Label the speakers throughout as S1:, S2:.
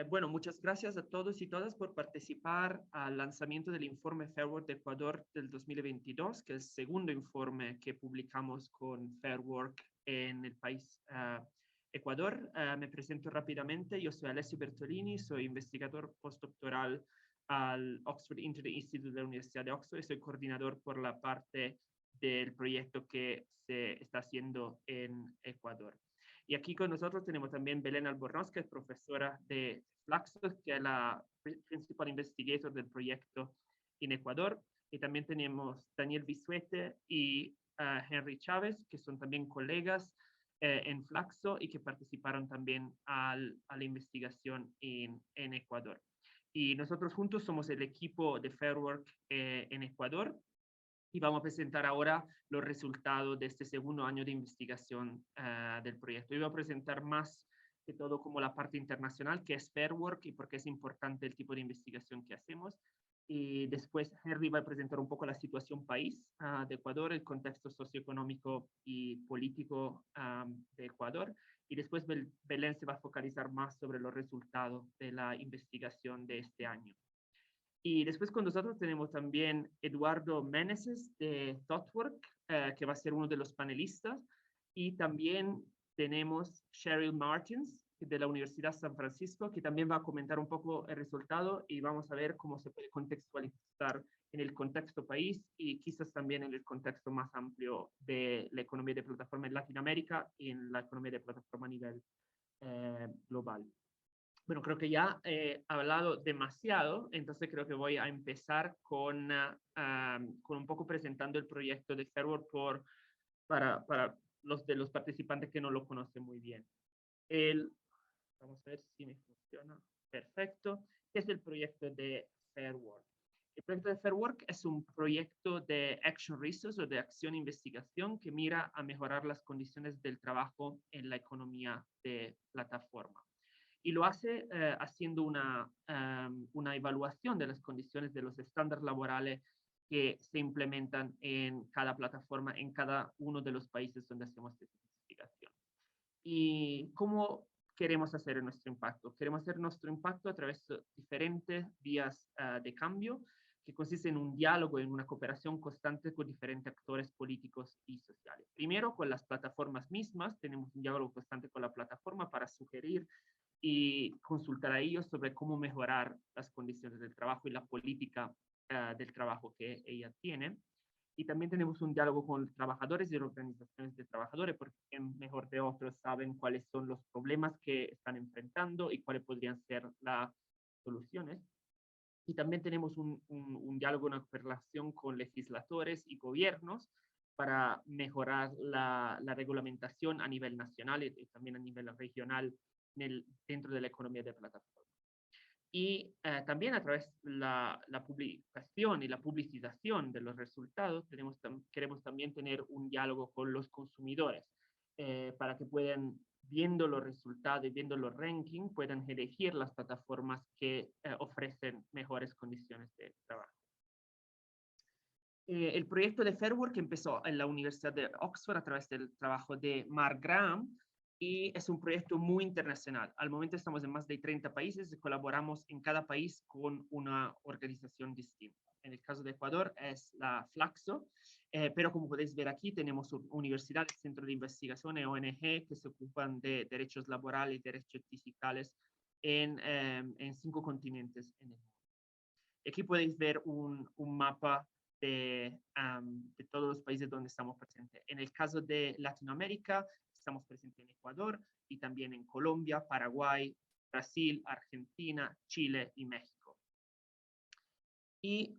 S1: Bueno, muchas gracias a todos y todas por participar al lanzamiento del informe Fair Work de Ecuador del 2022, que es el segundo informe que publicamos con Fair Work en el país Ecuador. Me presento rápidamente. Yo soy Alessio Bertolini, soy investigador postdoctoral al Oxford Internet Institute de la Universidad de Oxford y soy coordinador por la parte del proyecto que se está haciendo en Ecuador. Y aquí con nosotros tenemos también Belén Albornoz, que es profesora de Flaxos, que es la principal investigadora del proyecto en Ecuador. Y también tenemos Daniel Bisuete y Henry Chávez, que son también colegas en Flaxo y que participaron también a la investigación en Ecuador. Y nosotros juntos somos el equipo de Fair Work en Ecuador y vamos a presentar ahora los resultados de este segundo año de investigación del proyecto. Y voy a presentar más que todo como la parte internacional, que es Fair Work y por qué es importante el tipo de investigación que hacemos. Y después Henry va a presentar un poco la situación país de Ecuador, el contexto socioeconómico y político de Ecuador. Y después Belén se va a focalizar más sobre los resultados de la investigación de este año. Y después con nosotros tenemos también Eduardo Meneses de ThoughtWork, que va a ser uno de los panelistas. Y también tenemos Cheryl Martins de la Universidad San Francisco, que también va a comentar un poco el resultado y vamos a ver cómo se puede contextualizar en el contexto país y quizás también en el contexto más amplio de la economía de plataforma en Latinoamérica y en la economía de plataforma a nivel global. Bueno, creo que ya he hablado demasiado, entonces creo que voy a empezar con un poco presentando el proyecto de Fair Work para los de los participantes que no lo conocen muy bien. Vamos a ver si me funciona. Perfecto. ¿Qué es el proyecto de Fair Work? El proyecto de Fair Work es un proyecto de Action Research o de acción e investigación que mira a mejorar las condiciones del trabajo en la economía de plataforma. Y lo hace haciendo una evaluación de las condiciones de los estándares laborales que se implementan en cada plataforma, en cada uno de los países donde hacemos esta investigación. ¿Y cómo queremos hacer nuestro impacto? Queremos hacer nuestro impacto a través de diferentes vías de cambio, que consiste en un diálogo, en una cooperación constante con diferentes actores políticos y sociales. Primero, con las plataformas mismas, tenemos un diálogo constante con la plataforma para sugerir y consultar a ellos sobre cómo mejorar las condiciones del trabajo y la política del trabajo que ellas tienen. Y también tenemos un diálogo con trabajadores y organizaciones de trabajadores, porque mejor de otros saben cuáles son los problemas que están enfrentando y cuáles podrían ser las soluciones. Y también tenemos un diálogo, una relación con legisladores y gobiernos para mejorar la regulamentación a nivel nacional y también a nivel regional dentro de la economía de plataforma. Y también a través de la publicación y la publicización de los resultados, queremos también tener un diálogo con los consumidores para que puedan, viendo los resultados y viendo los rankings, puedan elegir las plataformas que ofrecen mejores condiciones de trabajo. El proyecto de Fair Work empezó en la Universidad de Oxford a través del trabajo de Mark Graham, y es un proyecto muy internacional. Al momento estamos en más de 30 países y colaboramos en cada país con una organización distinta. En el caso de Ecuador es la Flaxo, pero como podéis ver aquí tenemos universidades, centros de investigación y ONG que se ocupan de derechos laborales y derechos digitales en 5 continentes en el mundo. Aquí podéis ver un mapa de todos los países donde estamos presentes. En el caso de Latinoamérica, estamos presentes en Ecuador y también en Colombia, Paraguay, Brasil, Argentina, Chile y México. ¿Y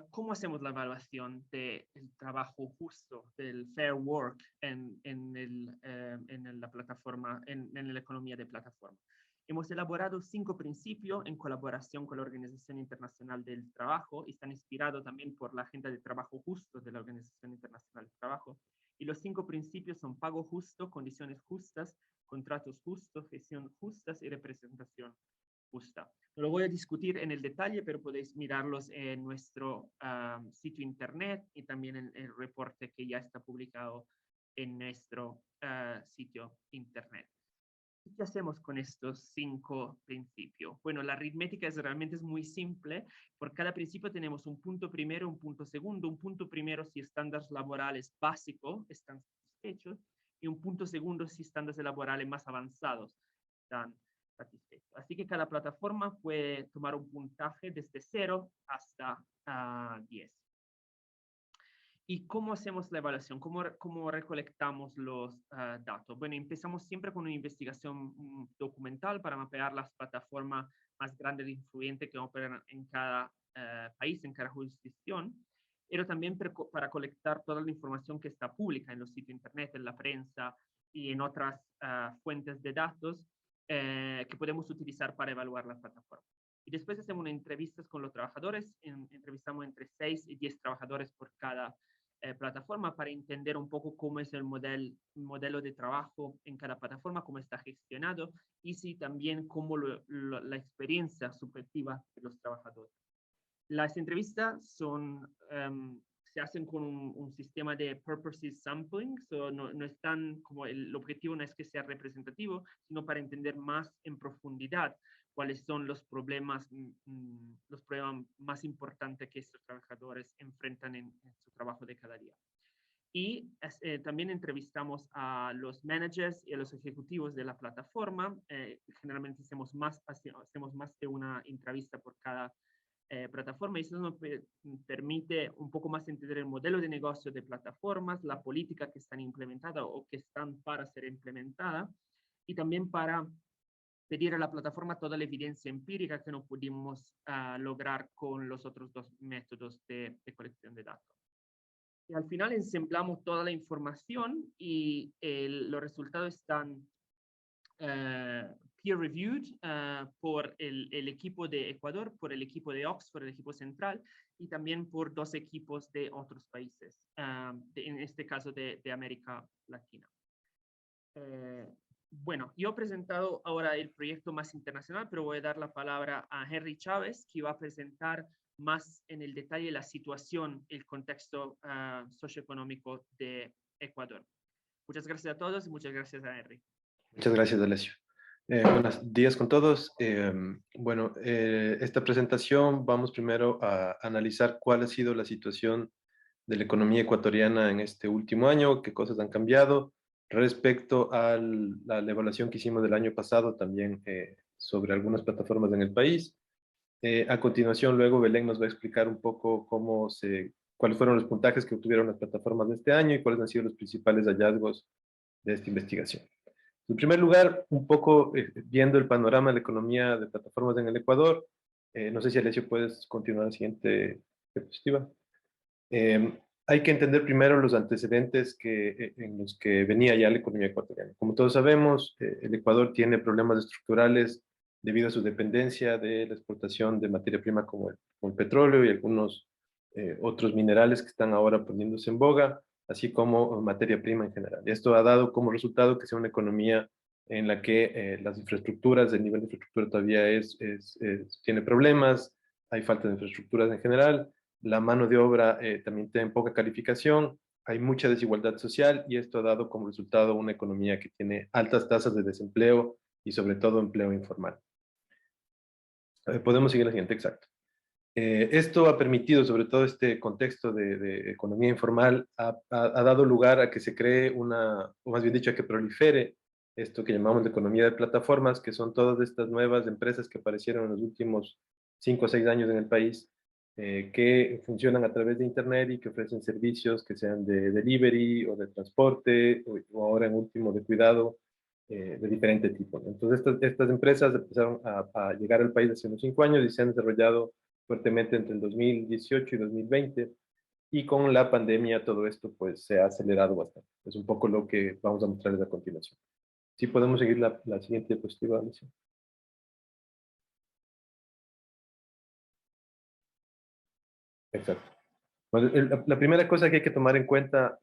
S1: cómo hacemos la evaluación del trabajo justo, del fair work en la plataforma, en la economía de plataforma? Hemos elaborado 5 principios en colaboración con la Organización Internacional del Trabajo y están inspirados también por la Agenda de Trabajo Justo de la Organización Internacional del Trabajo. Y los 5 principios son pago justo, condiciones justas, contratos justos, gestión justas y representación justa. No lo voy a discutir en el detalle, pero podéis mirarlos en nuestro sitio internet y también en el reporte que ya está publicado en nuestro sitio internet. ¿Qué hacemos con estos 5 principios? Bueno, la aritmética realmente es muy simple. Por cada principio tenemos un punto primero, un punto segundo. Un punto primero si estándares laborales básicos están satisfechos y un punto segundo si estándares laborales más avanzados están satisfechos. Así que cada plataforma puede tomar un puntaje desde 0 hasta 10. ¿Y cómo hacemos la evaluación? ¿Cómo recolectamos los datos? Bueno, empezamos siempre con una investigación documental para mapear las plataformas más grandes e influyentes que operan en cada país, en cada jurisdicción, pero también para colectar toda la información que está pública en los sitios de internet, en la prensa y en otras fuentes de datos que podemos utilizar para evaluar la plataforma. Y después hacemos entrevistas con los trabajadores, entrevistamos entre 6 y 10 trabajadores por cada plataforma para entender un poco cómo es el modelo de trabajo en cada plataforma, cómo está gestionado y si también cómo la experiencia subjetiva de los trabajadores. Las entrevistas se hacen con un sistema de purposive sampling, no están como el objetivo no es que sea representativo, sino para entender más en profundidad cuáles son los problemas más importantes que estos trabajadores enfrentan en su trabajo de cada día. Y también entrevistamos a los managers y a los ejecutivos de la plataforma. Generalmente hacemos más de una entrevista por cada plataforma y eso nos permite un poco más entender el modelo de negocio de plataformas, la política que están implementadas o que están para ser implementada y también para pedir a la plataforma toda la evidencia empírica que no pudimos lograr con los otros 2 métodos de colección de datos. Y al final ensamblamos toda la información y los resultados están peer-reviewed por el equipo de Ecuador, por el equipo de Oxford, el equipo central, y también por 2 equipos de otros países, en este caso de América Latina. Bueno, yo he presentado ahora el proyecto más internacional, pero voy a dar la palabra a Henry Chávez, que va a presentar más en el detalle la situación, el contexto socioeconómico de Ecuador. Muchas gracias a todos y muchas gracias a Henry.
S2: Muchas gracias, Alessio. Buenos días con todos. Esta presentación vamos primero a analizar cuál ha sido la situación de la economía ecuatoriana en este último año, qué cosas han cambiado respecto a la evaluación que hicimos del año pasado también sobre algunas plataformas en el país. A continuación, luego Belén nos va a explicar un poco cuáles fueron los puntajes que obtuvieron las plataformas de este año y cuáles han sido los principales hallazgos de esta investigación. En primer lugar, un poco viendo el panorama de la economía de plataformas en el Ecuador. No sé si Alessio puedes continuar la siguiente diapositiva. Hay que entender primero los antecedentes en los que venía ya la economía ecuatoriana. Como todos sabemos, el Ecuador tiene problemas estructurales debido a su dependencia de la exportación de materia prima como el petróleo y algunos otros minerales que están ahora poniéndose en boga, así como materia prima en general. Y esto ha dado como resultado que sea una economía en la que las infraestructuras, el nivel de infraestructura todavía tiene problemas, hay falta de infraestructuras en general, la mano de obra también tiene poca calificación, hay mucha desigualdad social y esto ha dado como resultado una economía que tiene altas tasas de desempleo y sobre todo empleo informal. Podemos seguir la siguiente, exacto. Esto ha permitido, sobre todo este contexto de economía informal, ha dado lugar a que se cree o más bien dicho, a que prolifere esto que llamamos de economía de plataformas, que son todas estas nuevas empresas que aparecieron en los últimos 5 o 6 años en el país, que funcionan a través de Internet y que ofrecen servicios que sean de delivery o de transporte, o ahora en último de cuidado, de diferente tipo. Entonces, estas empresas empezaron a llegar al país hace unos 5 años y se han desarrollado fuertemente entre el 2018 y 2020, y con la pandemia todo esto pues se ha acelerado bastante. Es un poco lo que vamos a mostrarles a continuación. Sí, podemos seguir la siguiente diapositiva, Alicia. Exacto. Bueno, la primera cosa que hay que tomar en cuenta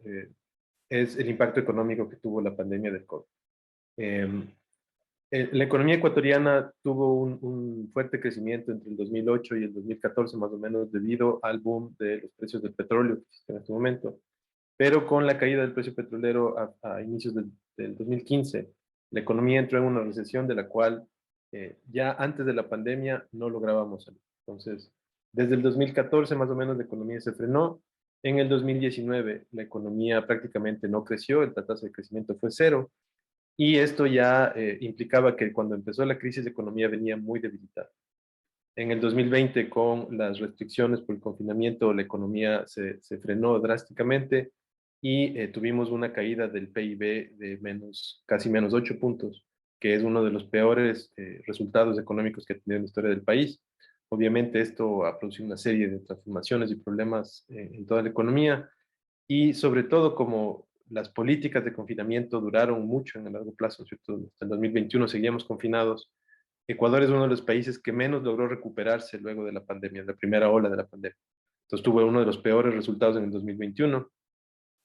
S2: es el impacto económico que tuvo la pandemia del COVID. La economía ecuatoriana tuvo un fuerte crecimiento entre el 2008 y el 2014, más o menos, debido al boom de los precios del petróleo que existe en este momento. Pero con la caída del precio petrolero a inicios del 2015, La economía entró en una recesión de la cual ya antes de la pandemia no lográbamos salir. Entonces, desde el 2014 más o menos la economía se frenó. En el 2019 la economía prácticamente no creció, la tasa de crecimiento fue cero, y esto ya implicaba que cuando empezó la crisis la economía venía muy debilitada. En el 2020, con las restricciones por el confinamiento, la economía se frenó drásticamente y tuvimos una caída del PIB de casi menos 8 puntos, que es uno de los peores resultados económicos que ha tenido en la historia del país. Obviamente esto ha producido una serie de transformaciones y problemas en toda la economía, y sobre todo como las políticas de confinamiento duraron mucho en el largo plazo, ¿cierto? Hasta el 2021 seguíamos confinados. Ecuador es uno de los países que menos logró recuperarse luego de la pandemia, de la primera ola de la pandemia. Entonces tuvo uno de los peores resultados en el 2021.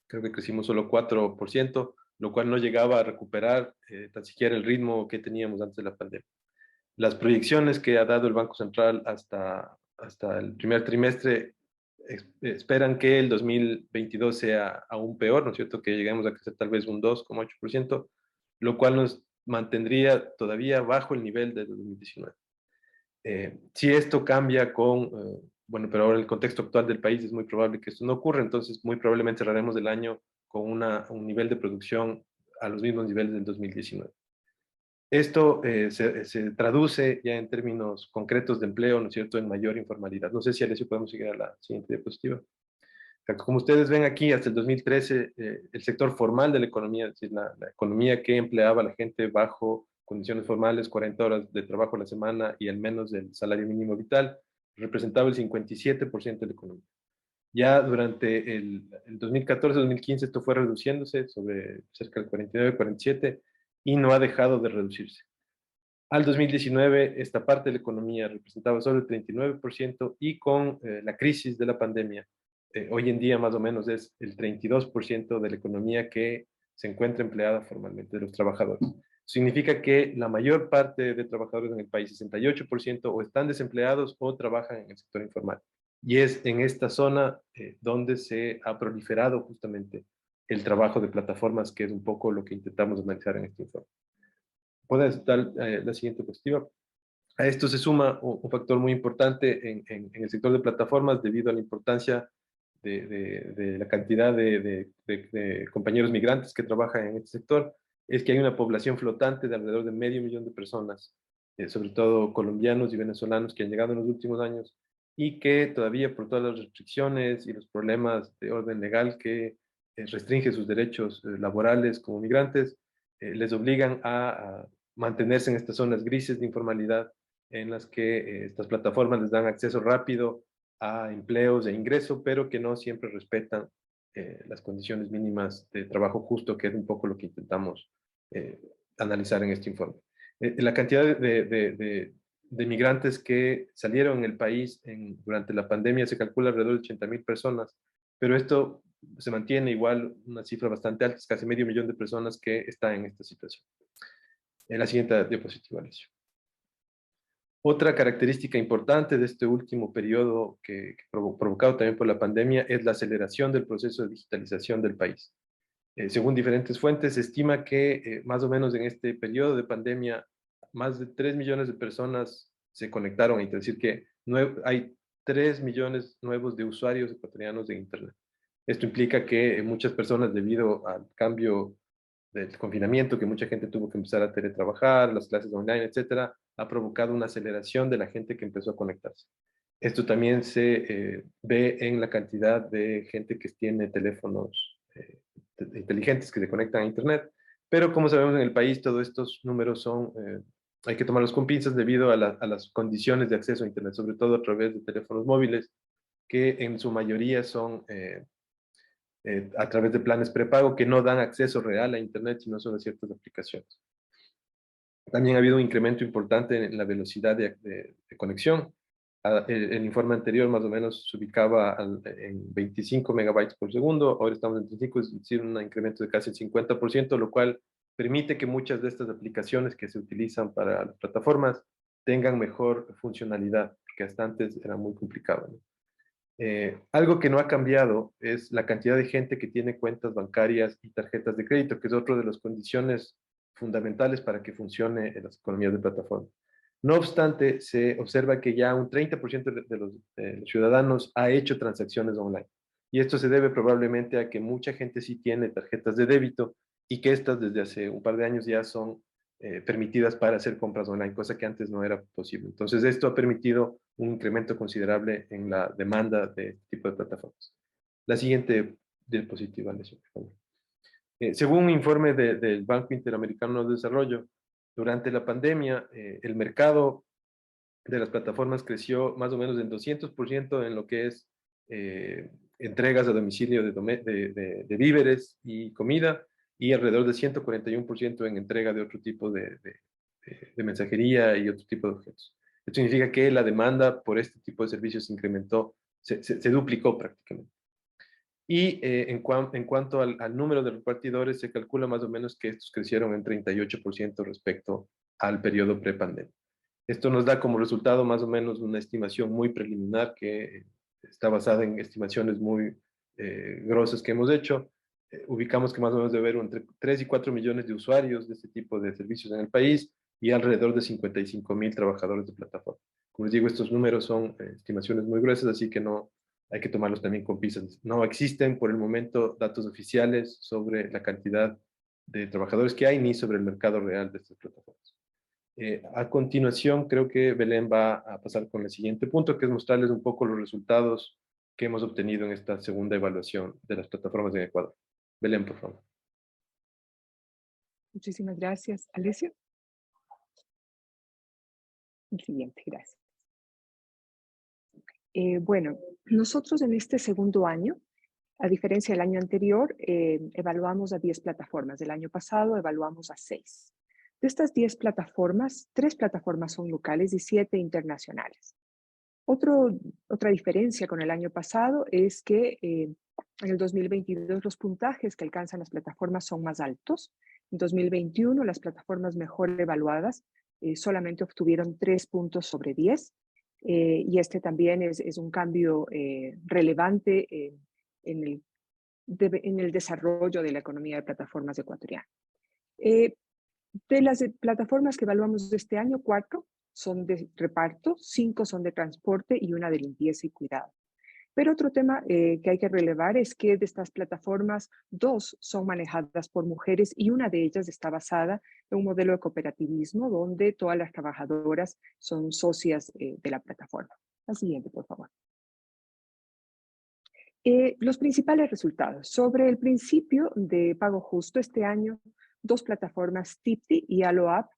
S2: Creo que crecimos solo 4%, lo cual no llegaba a recuperar tan siquiera el ritmo que teníamos antes de la pandemia. Las proyecciones que ha dado el Banco Central hasta el primer trimestre esperan que el 2022 sea aún peor, ¿no es cierto? Que lleguemos a crecer tal vez un 2,8%, lo cual nos mantendría todavía bajo el nivel de 2019. Si esto cambia bueno, pero ahora el contexto actual del país es muy probable que esto no ocurra, entonces muy probablemente cerraremos el año con un nivel de producción a los mismos niveles del 2019. Esto se traduce ya en términos concretos de empleo, ¿no es cierto?, en mayor informalidad. No sé si, Alessio, podemos seguir a la siguiente diapositiva. Como ustedes ven aquí, hasta el 2013, el sector formal de la economía, es decir, la economía que empleaba a la gente bajo condiciones formales, 40 horas de trabajo a la semana y al menos del salario mínimo vital, representaba el 57% de la economía. Ya durante el 2014-2015 esto fue reduciéndose sobre cerca del 49-47 y no ha dejado de reducirse. Al 2019, esta parte de la economía representaba solo el 39% y con la crisis de la pandemia, hoy en día más o menos es el 32% de la economía que se encuentra empleada formalmente, de los trabajadores. Significa que la mayor parte de trabajadores en el país, 68%, o están desempleados o trabajan en el sector informal. Y es en esta zona donde se ha proliferado justamente el trabajo de plataformas, que es un poco lo que intentamos analizar en este informe. Puedes dar la siguiente diapositiva. A esto se suma un factor muy importante en el sector de plataformas debido a la importancia de la cantidad de compañeros migrantes que trabajan en este sector, es que hay una población flotante de alrededor de 500.000 de personas, sobre todo colombianos y venezolanos que han llegado en los últimos años y que todavía por todas las restricciones y los problemas de orden legal que restringen sus derechos laborales como migrantes, les obligan a mantenerse en estas zonas grises de informalidad en las que estas plataformas les dan acceso rápido a empleos e ingreso, pero que no siempre respetan las condiciones mínimas de trabajo justo, que es un poco lo que intentamos analizar en este informe. La cantidad de migrantes que salieron en el país durante la pandemia se calcula alrededor de 80.000 personas, pero esto se mantiene igual, una cifra bastante alta, es casi 500.000 de personas que están en esta situación. En la siguiente diapositiva, Alicia. Otra característica importante de este último periodo provocado también por la pandemia es la aceleración del proceso de digitalización del país. Según diferentes fuentes, se estima que más o menos en este periodo de pandemia, más de 3 millones de personas se conectaron a Internet, es decir, que hay 3 millones nuevos de usuarios ecuatorianos de Internet. Esto implica que muchas personas, debido al cambio del confinamiento, que mucha gente tuvo que empezar a teletrabajar, las clases online, etcétera, ha provocado una aceleración de la gente que empezó a conectarse. Esto también se ve en la cantidad de gente que tiene teléfonos inteligentes que se conectan a Internet, pero como sabemos en el país, todos estos números hay que tomarlos con pinzas debido a las condiciones de acceso a Internet, sobre todo a través de teléfonos móviles, que en su mayoría son a través de planes prepago que no dan acceso real a Internet, sino solo a ciertas aplicaciones. También ha habido un incremento importante en la velocidad de conexión. El informe anterior más o menos se ubicaba en 25 megabytes por segundo, ahora estamos en 35, es decir, un incremento de casi el 50%, lo cual permite que muchas de estas aplicaciones que se utilizan para las plataformas tengan mejor funcionalidad, porque hasta antes era muy complicado, ¿no? Algo que no ha cambiado es la cantidad de gente que tiene cuentas bancarias y tarjetas de crédito, que es otra de las condiciones fundamentales para que funcione las economías de plataforma. No obstante, se observa que ya un 30% de los ciudadanos ha hecho transacciones online. Y esto se debe probablemente a que mucha gente sí tiene tarjetas de débito y que estas desde hace un par de años ya son permitidas para hacer compras online, cosa que antes no era posible. Entonces, esto ha permitido un incremento considerable en la demanda de este tipo de plataformas. La siguiente diapositiva, Alessio, por favor. Según un informe del Banco Interamericano de Desarrollo, durante la pandemia, el mercado de las plataformas creció más o menos en 200% en lo que es entregas a domicilio de víveres y comida, y alrededor de 141% en entrega de otro tipo de mensajería y otro tipo de objetos. Esto significa que la demanda por este tipo de servicios se incrementó, se duplicó prácticamente. Y en cuanto al número de repartidores, se calcula más o menos que estos crecieron en 38% respecto al periodo prepandemia. Esto nos da como resultado más o menos una estimación muy preliminar que está basada en estimaciones muy grosas que hemos hecho. Ubicamos que más o menos debe haber entre 3 y 4 millones de usuarios de este tipo de servicios en el país y alrededor de 55,000 trabajadores de plataforma. Como les digo, estos números son estimaciones muy gruesas, así que no hay que tomarlos también con pinzas. No existen por el momento datos oficiales sobre la cantidad de trabajadores que hay ni sobre el mercado real de estas plataformas. A continuación, creo que Belén va a pasar con el siguiente punto, que es mostrarles un poco los resultados que hemos obtenido en esta segunda evaluación de las plataformas en Ecuador. Belén, por favor.
S3: Muchísimas gracias. Alessio. El siguiente, gracias. Bueno, nosotros en este segundo año, a diferencia del año anterior, evaluamos a 10 plataformas. Del año pasado evaluamos a 6. De estas 10 plataformas, 3 plataformas son locales y 7 internacionales. Otra diferencia con el año pasado es que en el 2022 los puntajes que alcanzan las plataformas son más altos. En 2021 las plataformas mejor evaluadas solamente obtuvieron 3 puntos sobre 10. Y este también es un cambio relevante en el desarrollo de la economía de plataformas ecuatoriana. De las plataformas que evaluamos de este año, 4 son de reparto, 5 son de transporte y una de limpieza y cuidado. Pero otro tema que hay que relevar es que de estas plataformas, 2 son manejadas por mujeres y una de ellas está basada en un modelo de cooperativismo donde todas las trabajadoras son socias de la plataforma. La siguiente, por favor. Los principales resultados. Sobre el principio de pago justo este año, 2 plataformas, Tipti y AloApp,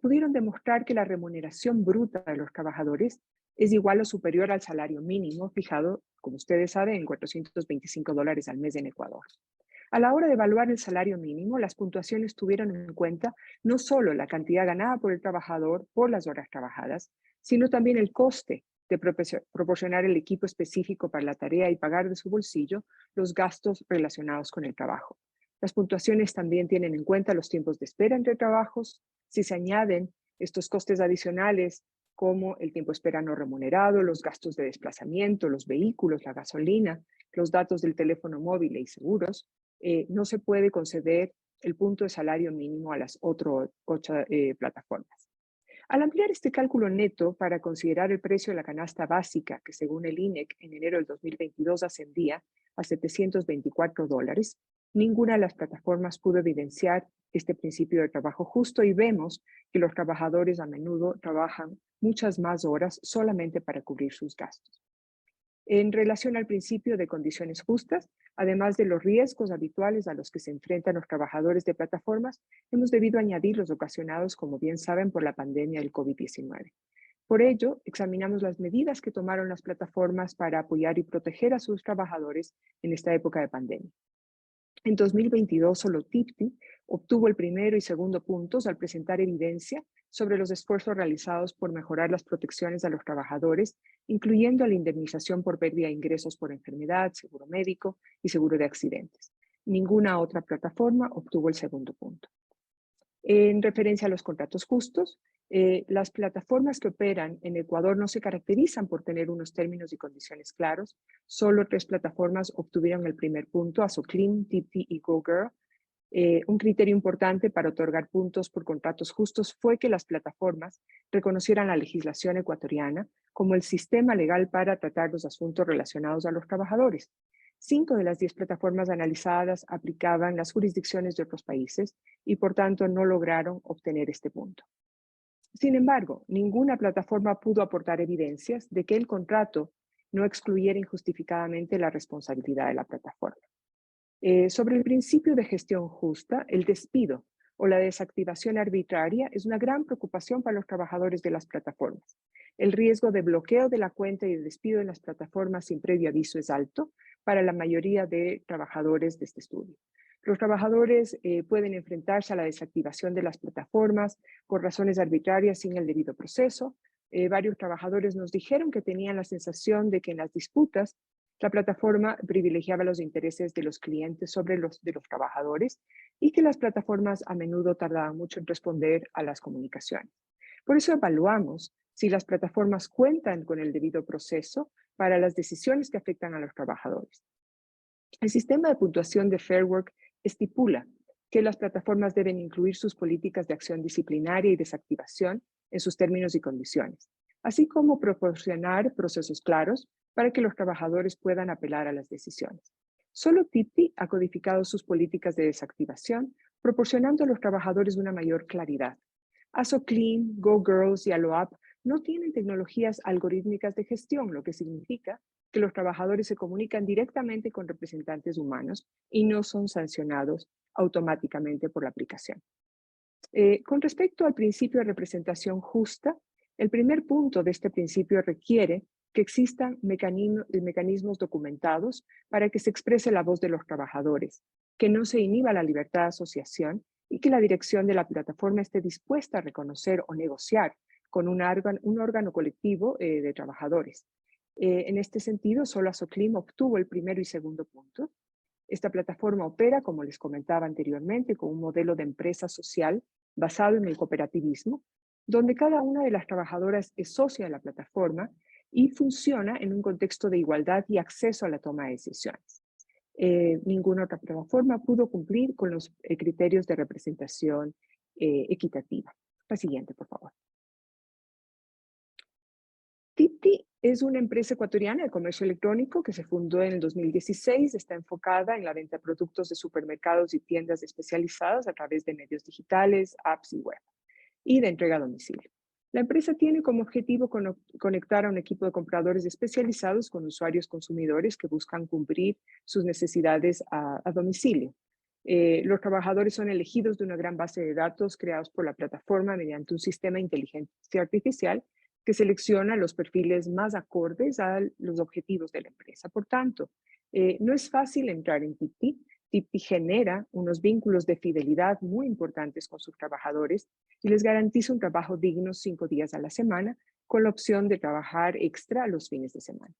S3: pudieron demostrar que la remuneración bruta de los trabajadores es igual o superior al salario mínimo fijado, como ustedes saben, en $425 al mes en Ecuador. A la hora de evaluar el salario mínimo, las puntuaciones tuvieron en cuenta no solo la cantidad ganada por el trabajador por las horas trabajadas, sino también el coste de proporcionar el equipo específico para la tarea y pagar de su bolsillo los gastos relacionados con el trabajo. Las puntuaciones también tienen en cuenta los tiempos de espera entre trabajos. Si se añaden estos costes adicionales como el tiempo de espera no remunerado, los gastos de desplazamiento, los vehículos, la gasolina, los datos del teléfono móvil y seguros, no se puede conceder el punto de salario mínimo a las otras 8 plataformas. Al ampliar este cálculo neto para considerar el precio de la canasta básica, que según el INEC en enero del 2022 ascendía a $724, ninguna de las plataformas pudo evidenciar este principio de trabajo justo y vemos que los trabajadores a menudo trabajan muchas más horas solamente para cubrir sus gastos. En relación al principio de condiciones justas, además de los riesgos habituales a los que se enfrentan los trabajadores de plataformas, hemos debido añadir los ocasionados, como bien saben, por la pandemia del COVID-19. Por ello, examinamos las medidas que tomaron las plataformas para apoyar y proteger a sus trabajadores en esta época de pandemia. En 2022, solo Tipti obtuvo el primero y segundo puntos al presentar evidencia sobre los esfuerzos realizados por mejorar las protecciones a los trabajadores, incluyendo la indemnización por pérdida de ingresos por enfermedad, seguro médico y seguro de accidentes. Ninguna otra plataforma obtuvo el segundo punto. En referencia a los contratos justos, las plataformas que operan en Ecuador no se caracterizan por tener unos términos y condiciones claros. Solo 3 plataformas obtuvieron el primer punto, Asoclim, Tipti y GoGirl. Un criterio importante para otorgar puntos por contratos justos fue que las plataformas reconocieran la legislación ecuatoriana como el sistema legal para tratar los asuntos relacionados a los trabajadores. 5 de las 10 plataformas analizadas aplicaban las jurisdicciones de otros países y por tanto no lograron obtener este punto. Sin embargo, ninguna plataforma pudo aportar evidencias de que el contrato no excluyera injustificadamente la responsabilidad de la plataforma. Sobre el principio de gestión justa, el despido o la desactivación arbitraria es una gran preocupación para los trabajadores de las plataformas. El riesgo de bloqueo de la cuenta y de despido en las plataformas sin previo aviso es alto para la mayoría de trabajadores de este estudio. Los trabajadores pueden enfrentarse a la desactivación de las plataformas por razones arbitrarias sin el debido proceso. Varios trabajadores nos dijeron que tenían la sensación de que en las disputas la plataforma privilegiaba los intereses de los clientes sobre los de los trabajadores y que las plataformas a menudo tardaban mucho en responder a las comunicaciones. Por eso evaluamos si las plataformas cuentan con el debido proceso para las decisiones que afectan a los trabajadores. El sistema de puntuación de Fair Work estipula que las plataformas deben incluir sus políticas de acción disciplinaria y desactivación en sus términos y condiciones, así como proporcionar procesos claros para que los trabajadores puedan apelar a las decisiones. Solo TIPTI ha codificado sus políticas de desactivación, proporcionando a los trabajadores una mayor claridad. ASOCLIN, GoGirls y ALOAP no tienen tecnologías algorítmicas de gestión, lo que significa que los trabajadores se comunican directamente con representantes humanos y no son sancionados automáticamente por la aplicación. Con respecto al principio de representación justa, el primer punto de este principio requiere que existan mecanismos documentados para que se exprese la voz de los trabajadores, que no se inhiba la libertad de asociación y que la dirección de la plataforma esté dispuesta a reconocer o negociar con un órgano colectivo de trabajadores. En este sentido, solo ASOCLIN obtuvo el primero y segundo punto. Esta plataforma opera, como les comentaba anteriormente, con un modelo de empresa social basado en el cooperativismo, donde cada una de las trabajadoras es socia de la plataforma y funciona en un contexto de igualdad y acceso a la toma de decisiones. Ninguna otra plataforma pudo cumplir con los criterios de representación equitativa. La siguiente, por favor. TIPTI es una empresa ecuatoriana de comercio electrónico que se fundó en el 2016. Está enfocada en la venta de productos de supermercados y tiendas especializadas a través de medios digitales, apps y web, y de entrega a domicilio. La empresa tiene como objetivo conectar a un equipo de compradores especializados con usuarios consumidores que buscan cumplir sus necesidades a domicilio. Los trabajadores son elegidos de una gran base de datos creados por la plataforma mediante un sistema de inteligencia artificial que selecciona los perfiles más acordes a los objetivos de la empresa. Por tanto, no es fácil entrar en TIPTI. TIPTI genera unos vínculos de fidelidad muy importantes con sus trabajadores y les garantiza un trabajo digno 5 días a la semana con la opción de trabajar extra los fines de semana.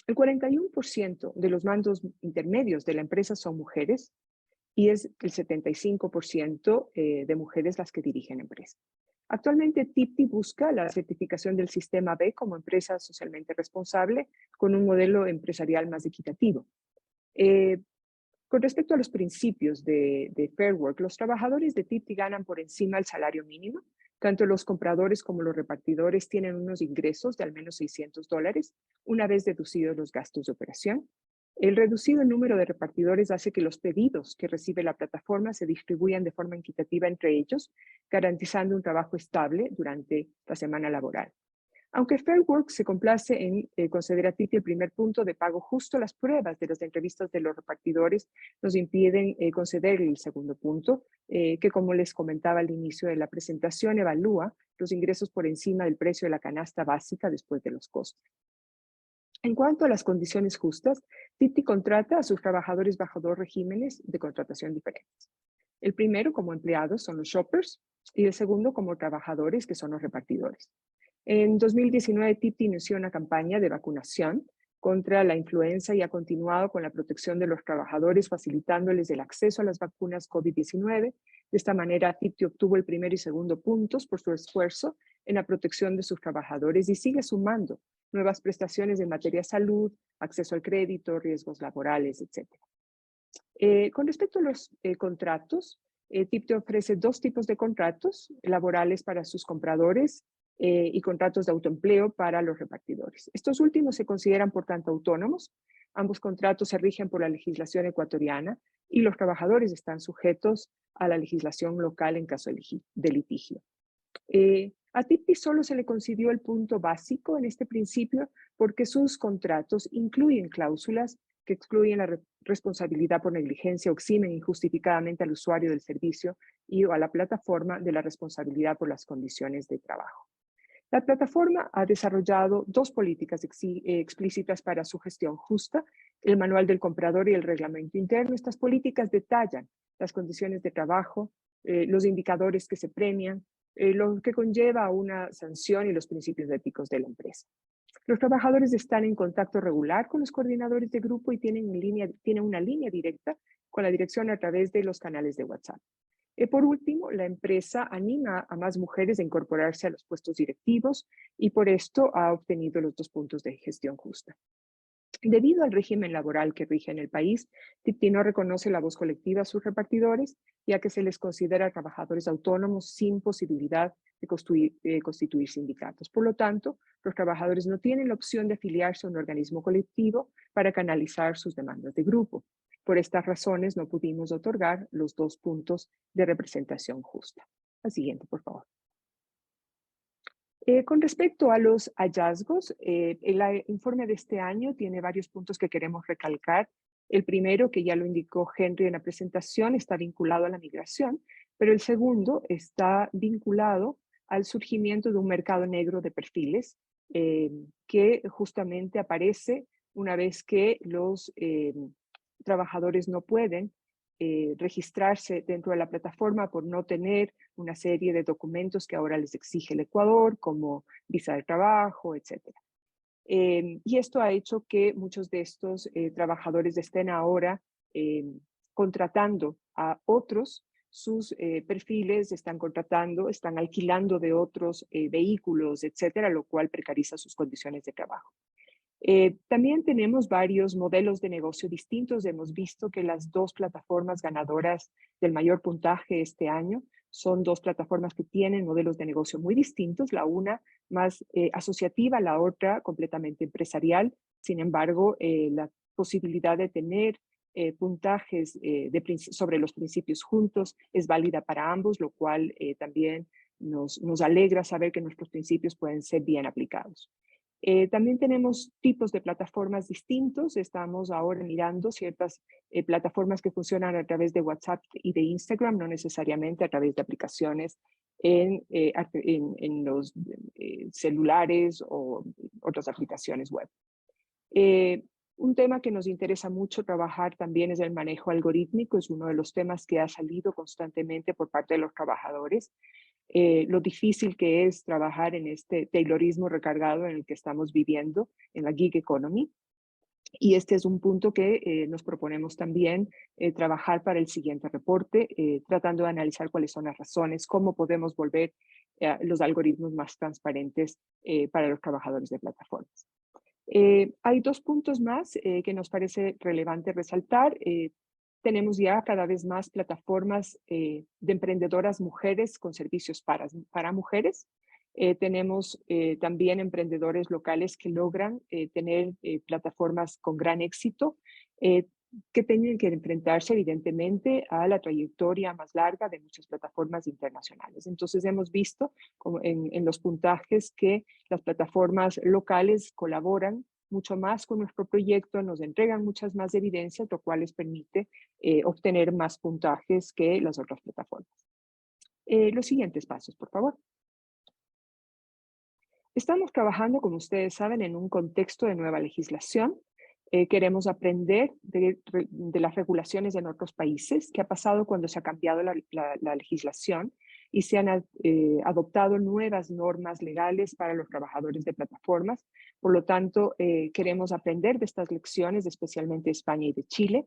S3: El 41% de los mandos intermedios de la empresa son mujeres y es el 75% de mujeres las que dirigen la empresa. Actualmente, TIPTI busca la certificación del sistema B como empresa socialmente responsable con un modelo empresarial más equitativo. Con respecto a los principios de Fair Work, los trabajadores de TIPTI ganan por encima del salario mínimo. Tanto los compradores como los repartidores tienen unos ingresos de al menos $600 una vez deducidos los gastos de operación. El reducido número de repartidores hace que los pedidos que recibe la plataforma se distribuyan de forma equitativa entre ellos, garantizando un trabajo estable durante la semana laboral. Aunque Fair Work se complace en conceder a TIPTI el primer punto de pago justo, las pruebas de las entrevistas de los repartidores nos impiden conceder el segundo punto, que como les comentaba al inicio de la presentación, evalúa los ingresos por encima del precio de la canasta básica después de los costos. En cuanto a las condiciones justas, TIPTI contrata a sus trabajadores bajo 2 regímenes de contratación diferentes. El primero como empleados son los shoppers y el segundo como trabajadores, que son los repartidores. En 2019, TIPTI inició una campaña de vacunación contra la influenza y ha continuado con la protección de los trabajadores, facilitándoles el acceso a las vacunas COVID-19. De esta manera, TIPTI obtuvo el primero y segundo puntos por su esfuerzo en la protección de sus trabajadores y sigue sumando nuevas prestaciones en materia de salud, acceso al crédito, riesgos laborales, etc. Con respecto a los contratos, TIPTE ofrece dos tipos de contratos laborales para sus compradores y contratos de autoempleo para los repartidores. Estos últimos se consideran, por tanto, autónomos. Ambos contratos se rigen por la legislación ecuatoriana y los trabajadores están sujetos a la legislación local en caso de litigio. A TIPTE solo se le concedió el punto básico en este principio porque sus contratos incluyen cláusulas que excluyen la responsabilidad por negligencia o eximen injustificadamente al usuario del servicio y o a la plataforma de la responsabilidad por las condiciones de trabajo. La plataforma ha desarrollado dos políticas explícitas para su gestión justa, el manual del comprador y el reglamento interno. Estas políticas detallan las condiciones de trabajo, los indicadores que se premian, lo que conlleva una sanción y los principios éticos de la empresa. Los trabajadores están en contacto regular con los coordinadores de grupo y tienen una línea directa con la dirección a través de los canales de WhatsApp. Por último, la empresa anima a más mujeres a incorporarse a los puestos directivos y por esto ha obtenido los 2 puntos de gestión justa. Debido al régimen laboral que rige en el país, TIPTE no reconoce la voz colectiva a sus repartidores, ya que se les considera trabajadores autónomos sin posibilidad de constituir sindicatos. Por lo tanto, los trabajadores no tienen la opción de afiliarse a un organismo colectivo para canalizar sus demandas de grupo. Por estas razones no pudimos otorgar los 2 puntos de representación justa. La siguiente, por favor. Con respecto a los hallazgos, el informe de este año tiene varios puntos que queremos recalcar. El primero, que ya lo indicó Henry en la presentación, está vinculado a la migración, pero el segundo está vinculado al surgimiento de un mercado negro de perfiles que justamente aparece una vez que los trabajadores no pueden registrarse dentro de la plataforma por no tener una serie de documentos que ahora les exige el Ecuador, como visa de trabajo, etc. Y esto ha hecho que muchos de estos trabajadores estén ahora contratando a otros, sus perfiles están alquilando de otros vehículos, etcétera, lo cual precariza sus condiciones de trabajo. También tenemos varios modelos de negocio distintos. Hemos visto que las 2 plataformas ganadoras del mayor puntaje este año son 2 plataformas que tienen modelos de negocio muy distintos, la una más asociativa, la otra completamente empresarial. Sin embargo, la posibilidad de tener puntajes sobre los principios juntos es válida para ambos, lo cual también nos alegra saber que nuestros principios pueden ser bien aplicados. También tenemos tipos de plataformas distintos. Estamos ahora mirando ciertas plataformas que funcionan a través de WhatsApp y de Instagram, no necesariamente a través de aplicaciones en los celulares o otras aplicaciones web. Un tema que nos interesa mucho trabajar también es el manejo algorítmico. Es uno de los temas que ha salido constantemente por parte de los trabajadores. Lo difícil que es trabajar en este taylorismo recargado en el que estamos viviendo, en la gig economy. Y este es un punto que nos proponemos también trabajar para el siguiente reporte, tratando de analizar cuáles son las razones, cómo podemos volver los algoritmos más transparentes para los trabajadores de plataformas. Hay 2 puntos más que nos parece relevante resaltar. Tenemos ya cada vez más plataformas de emprendedoras mujeres con servicios para mujeres. Tenemos también emprendedores locales que logran tener plataformas con gran éxito, que tienen que enfrentarse evidentemente a la trayectoria más larga de muchas plataformas internacionales. Entonces hemos visto en los puntajes que las plataformas locales colaboran mucho más con nuestro proyecto, nos entregan muchas más evidencias, lo cual les permite obtener más puntajes que las otras plataformas. Los siguientes pasos, por favor. Estamos trabajando, como ustedes saben, en un contexto de nueva legislación. Queremos aprender de las regulaciones en otros países, qué ha pasado cuando se ha cambiado la legislación y se han adoptado nuevas normas legales para los trabajadores de plataformas. Por lo tanto, queremos aprender de estas lecciones, especialmente de España y de Chile.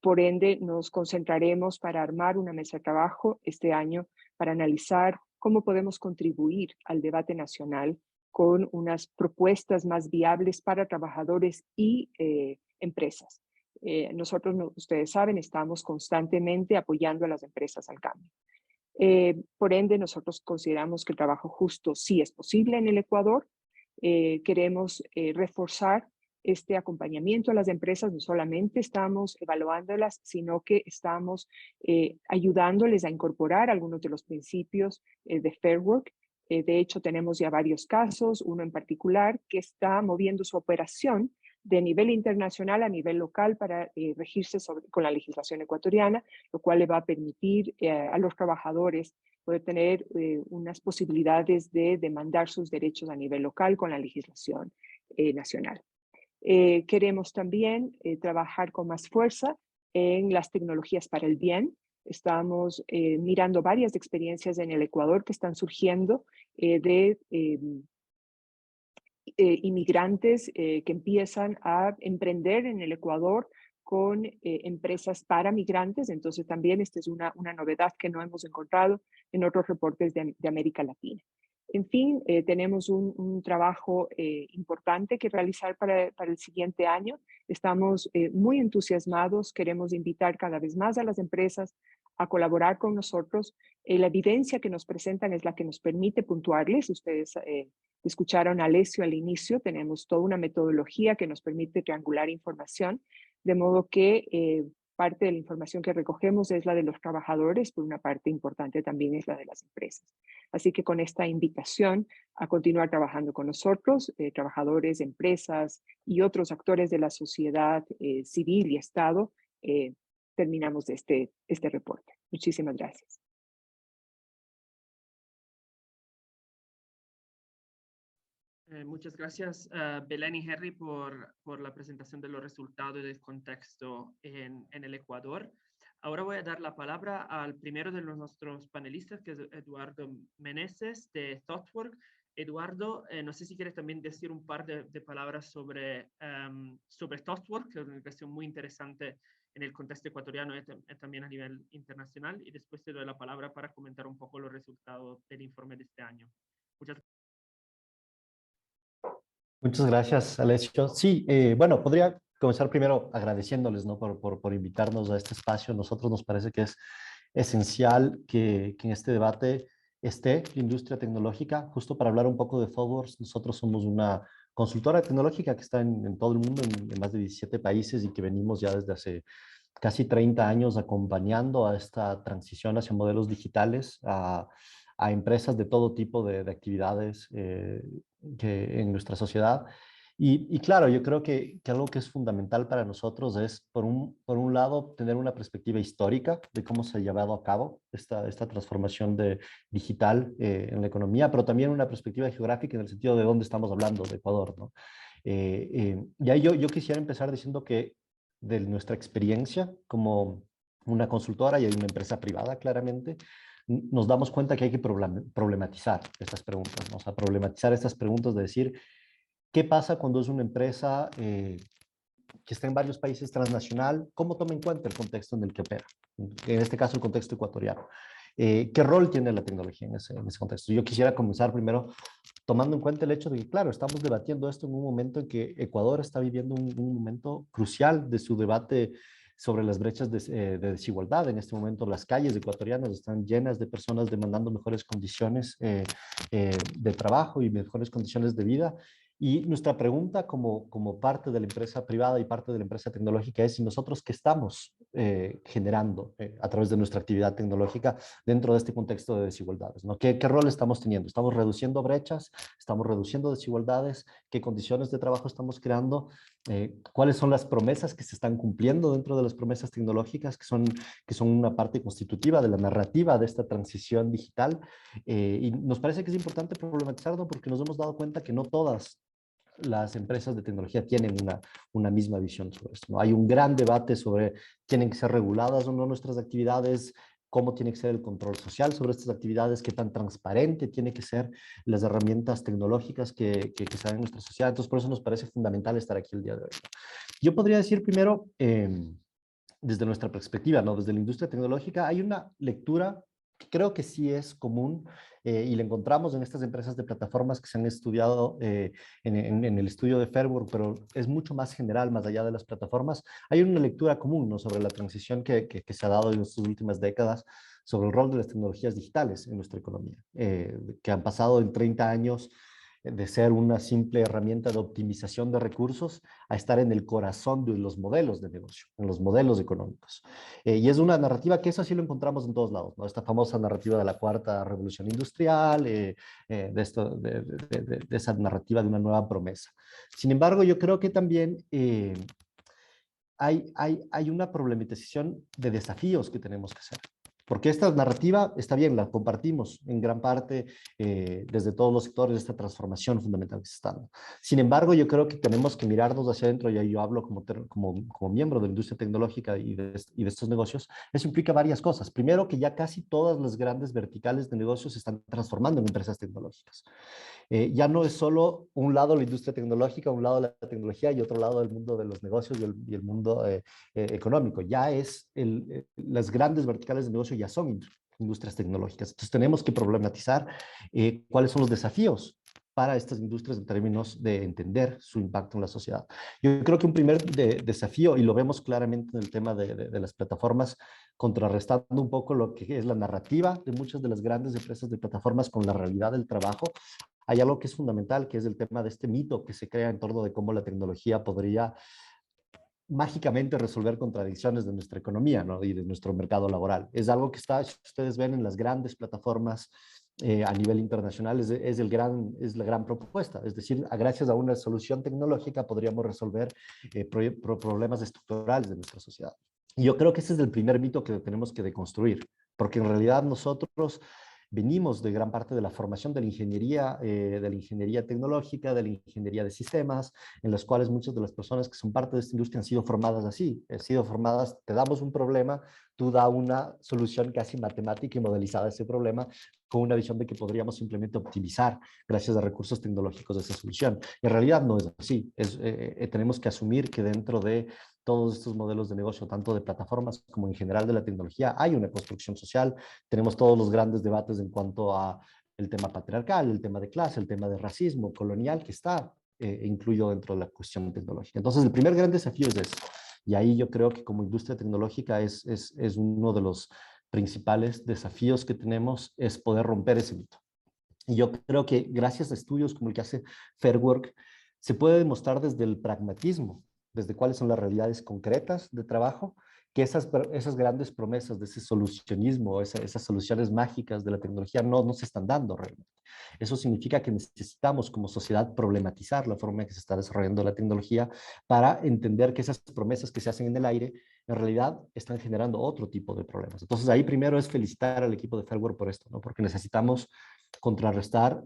S3: Por ende, nos concentraremos para armar una mesa de trabajo este año para analizar cómo podemos contribuir al debate nacional con unas propuestas más viables para trabajadores y empresas. Nosotros, ustedes saben, estamos constantemente apoyando a las empresas al cambio. Por ende, nosotros consideramos que el trabajo justo sí es posible en el Ecuador. Queremos reforzar este acompañamiento a las empresas. No solamente estamos evaluándolas, sino que estamos ayudándoles a incorporar algunos de los principios de Fair Work. De hecho, tenemos ya varios casos, uno en particular que está moviendo su operación de nivel internacional a nivel local para regirse con la legislación ecuatoriana, lo cual le va a permitir a los trabajadores poder tener unas posibilidades de demandar sus derechos a nivel local con la legislación nacional. Queremos también trabajar con más fuerza en las tecnologías para el bien. Estamos mirando varias experiencias en el Ecuador que están surgiendo de inmigrantes que empiezan a emprender en el Ecuador con empresas para migrantes. Entonces también esta es una novedad que no hemos encontrado en otros reportes de América Latina. En fin, tenemos un trabajo importante que realizar para el siguiente año. Estamos muy entusiasmados, queremos invitar cada vez más a las empresas a colaborar con nosotros. La evidencia que nos presentan es la que nos permite puntuarles. Ustedes escucharon a Alessio al inicio, tenemos toda una metodología que nos permite triangular información, de modo que parte de la información que recogemos es la de los trabajadores, pero una parte importante también es la de las empresas. Así que con esta invitación a continuar trabajando con nosotros, trabajadores, empresas y otros actores de la sociedad civil y Estado, terminamos este reporte. Muchísimas gracias.
S1: Muchas gracias, Belén y Henry, por la presentación de los resultados y del contexto en el Ecuador. Ahora voy a dar la palabra al primero de nuestros panelistas, que es Eduardo Meneses, de ThoughtWorks. Eduardo, no sé si quieres también decir un par de palabras sobre ThoughtWorks, que es una organización muy interesante en el contexto ecuatoriano y también a nivel internacional. Y después te doy la palabra para comentar un poco los resultados del informe de este año.
S4: Muchas gracias, Alessio. Sí, bueno, podría comenzar primero agradeciéndoles, ¿no? por invitarnos a este espacio. A nosotros nos parece que es esencial que en este debate esté la industria tecnológica. Justo para hablar un poco de ThoughtWorks, nosotros somos una consultora tecnológica que está en todo el mundo, en más de 17 países y que venimos ya desde hace casi 30 años acompañando a esta transición hacia modelos digitales, a empresas de todo tipo de actividades que en nuestra sociedad. Y claro, yo creo que algo que es fundamental para nosotros es, por un lado, tener una perspectiva histórica de cómo se ha llevado a cabo esta transformación digital en la economía, pero también una perspectiva geográfica en el sentido de dónde estamos hablando, de Ecuador, ¿no? Y ahí yo quisiera empezar diciendo que de nuestra experiencia como una consultora y una empresa privada, claramente, nos damos cuenta que hay que problematizar estas preguntas, ¿no? O sea, problematizar estas preguntas de decir, ¿qué pasa cuando es una empresa que está en varios países transnacional? ¿Cómo toma en cuenta el contexto en el que opera? En este caso, el contexto ecuatoriano. ¿Qué rol tiene la tecnología en ese contexto? Yo quisiera comenzar primero tomando en cuenta el hecho de que, claro, estamos debatiendo esto en un momento en que Ecuador está viviendo un momento crucial de su debate sobre las brechas de desigualdad. En este momento las calles ecuatorianas están llenas de personas demandando mejores condiciones de trabajo y mejores condiciones de vida. Y nuestra pregunta como parte de la empresa privada y parte de la empresa tecnológica es si nosotros qué estamos generando a través de nuestra actividad tecnológica dentro de este contexto de desigualdades, ¿no? ¿Qué rol estamos teniendo? ¿Estamos reduciendo brechas? ¿Estamos reduciendo desigualdades? ¿Qué condiciones de trabajo estamos creando? ¿Cuáles son las promesas que se están cumpliendo dentro de las promesas tecnológicas que son una parte constitutiva de la narrativa de esta transición digital? Y nos parece que es importante problematizarlo porque nos hemos dado cuenta que no todas las empresas de tecnología tienen una misma visión sobre esto, ¿no? Hay un gran debate sobre tienen que ser reguladas o no nuestras actividades, cómo tiene que ser el control social sobre estas actividades, qué tan transparente tiene que ser las herramientas tecnológicas que se dan en nuestra sociedad. Entonces, por eso nos parece fundamental estar aquí el día de hoy, ¿no? Yo podría decir primero, desde nuestra perspectiva, ¿no? Desde la industria tecnológica, hay una lectura que creo que sí es común y lo encontramos en estas empresas de plataformas que se han estudiado en el estudio de Fairwork, pero es mucho más general, más allá de las plataformas. Hay una lectura común, ¿no?, sobre la transición que se ha dado en estas últimas décadas sobre el rol de las tecnologías digitales en nuestra economía, que han pasado en 30 años de ser una simple herramienta de optimización de recursos a estar en el corazón de los modelos de negocio, en los modelos económicos. Y es una narrativa que eso sí lo encontramos en todos lados, ¿no? Esta famosa narrativa de la cuarta revolución industrial, de esa narrativa de una nueva promesa. Sin embargo, yo creo que también hay una problematización de desafíos que tenemos que hacer. Porque esta narrativa está bien, la compartimos en gran parte desde todos los sectores de esta transformación fundamental que se está dando. Sin embargo, yo creo que tenemos que mirarnos hacia adentro, y ahí yo hablo como miembro de la industria tecnológica y de estos negocios. Eso implica varias cosas. Primero, que ya casi todas las grandes verticales de negocios se están transformando en empresas tecnológicas. Ya no es solo un lado la industria tecnológica, un lado la tecnología y otro lado el mundo de los negocios y el mundo económico. Ya es las grandes verticales de negocio ya son industrias tecnológicas. Entonces tenemos que problematizar cuáles son los desafíos para estas industrias en términos de entender su impacto en la sociedad. Yo creo que un primer desafío, y lo vemos claramente en el tema de las plataformas, contrarrestando un poco lo que es la narrativa de muchas de las grandes empresas de plataformas con la realidad del trabajo, hay algo que es fundamental, que es el tema de este mito que se crea en torno de cómo la tecnología podría mágicamente resolver contradicciones de nuestra economía, ¿no?, y de nuestro mercado laboral. Es algo que está, si ustedes ven en las grandes plataformas a nivel internacional, es la gran propuesta. Es decir, gracias a una solución tecnológica podríamos resolver problemas estructurales de nuestra sociedad. Y yo creo que ese es el primer mito que tenemos que deconstruir, porque en realidad nosotros venimos de gran parte de la formación de la ingeniería tecnológica, de la ingeniería de sistemas, en las cuales muchas de las personas que son parte de esta industria han sido formadas así, han sido formadas, te damos un problema, tú da una solución casi matemática y modelizada a ese problema, con una visión de que podríamos simplemente optimizar gracias a recursos tecnológicos esa solución. En realidad no es así, tenemos que asumir que dentro de todos estos modelos de negocio, tanto de plataformas como en general de la tecnología, hay una construcción social. Tenemos todos los grandes debates en cuanto a el tema patriarcal, el tema de clase, el tema de racismo colonial que está incluido dentro de la cuestión tecnológica. Entonces, el primer gran desafío es eso. Y ahí yo creo que como industria tecnológica es uno de los principales desafíos que tenemos, es poder romper ese mito. Y yo creo que gracias a estudios como el que hace Fairwork, se puede demostrar desde el pragmatismo, desde cuáles son las realidades concretas de trabajo, que esas grandes promesas de ese solucionismo, esas soluciones mágicas de la tecnología no se están dando realmente. Eso significa que necesitamos como sociedad problematizar la forma en que se está desarrollando la tecnología para entender que esas promesas que se hacen en el aire en realidad están generando otro tipo de problemas. Entonces ahí primero es felicitar al equipo de Fairwork por esto, ¿no?, porque necesitamos contrarrestar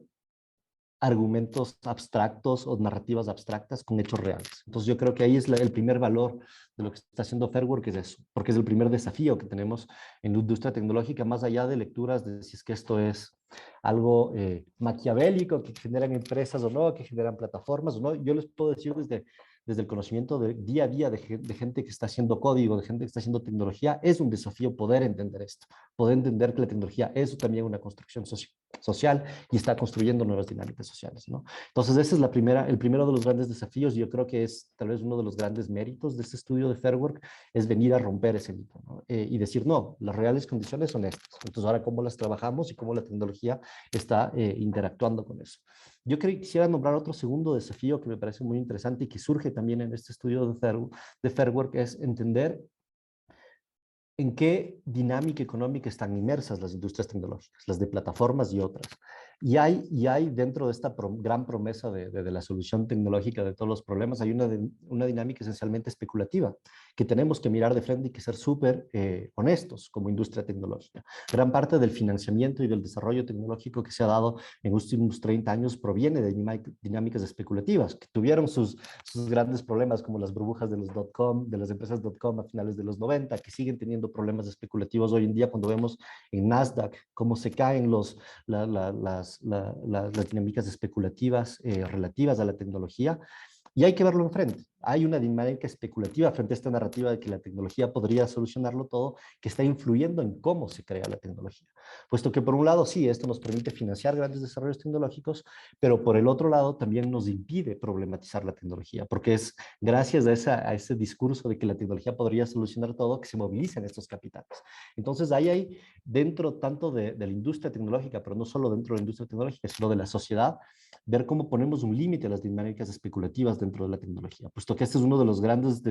S4: argumentos abstractos o narrativas abstractas con hechos reales. Entonces yo creo que ahí es el primer valor de lo que está haciendo Fairwork, es eso, porque es el primer desafío que tenemos en la industria tecnológica, más allá de lecturas de si es que esto es algo maquiavélico, que generan empresas o no, que generan plataformas o no. Yo les puedo decir desde el conocimiento de día a día de gente que está haciendo código, de gente que está haciendo tecnología, es un desafío poder entender esto, poder entender que la tecnología es también una construcción social y está construyendo nuevas dinámicas sociales, ¿no? Entonces, ese es el primero de los grandes desafíos, y yo creo que es tal vez uno de los grandes méritos de este estudio de Fairwork, es venir a romper ese mito, ¿no? Y decir, no, las reales condiciones son estas. Entonces, ahora cómo las trabajamos y cómo la tecnología está interactuando con eso. Yo quisiera nombrar otro segundo desafío que me parece muy interesante y que surge también en este estudio de Fairwork, es entender en qué dinámica económica están inmersas las industrias tecnológicas, las de plataformas y otras. Y hay dentro de esta gran promesa de la solución tecnológica de todos los problemas, hay una dinámica esencialmente especulativa que tenemos que mirar de frente y que ser súper honestos como industria tecnológica. Gran parte del financiamiento y del desarrollo tecnológico que se ha dado en los últimos 30 años proviene de dinámicas especulativas, que tuvieron sus grandes problemas, como las burbujas de los .com, de las empresas .com a finales de los 90, que siguen teniendo problemas especulativos hoy en día, cuando vemos en Nasdaq cómo se caen las dinámicas especulativas relativas a la tecnología. Y hay que verlo enfrente, hay una dinámica especulativa frente a esta narrativa de que la tecnología podría solucionarlo todo, que está influyendo en cómo se crea la tecnología. Puesto que por un lado, sí, esto nos permite financiar grandes desarrollos tecnológicos, pero por el otro lado también nos impide problematizar la tecnología, porque es gracias a ese discurso de que la tecnología podría solucionar todo que se movilizan estos capitales. Entonces, ahí hay dentro tanto de la industria tecnológica, pero no solo dentro de la industria tecnológica, sino de la sociedad, ver cómo ponemos un límite a las dinámicas especulativas dentro de la tecnología, puesto que este es uno de los grandes,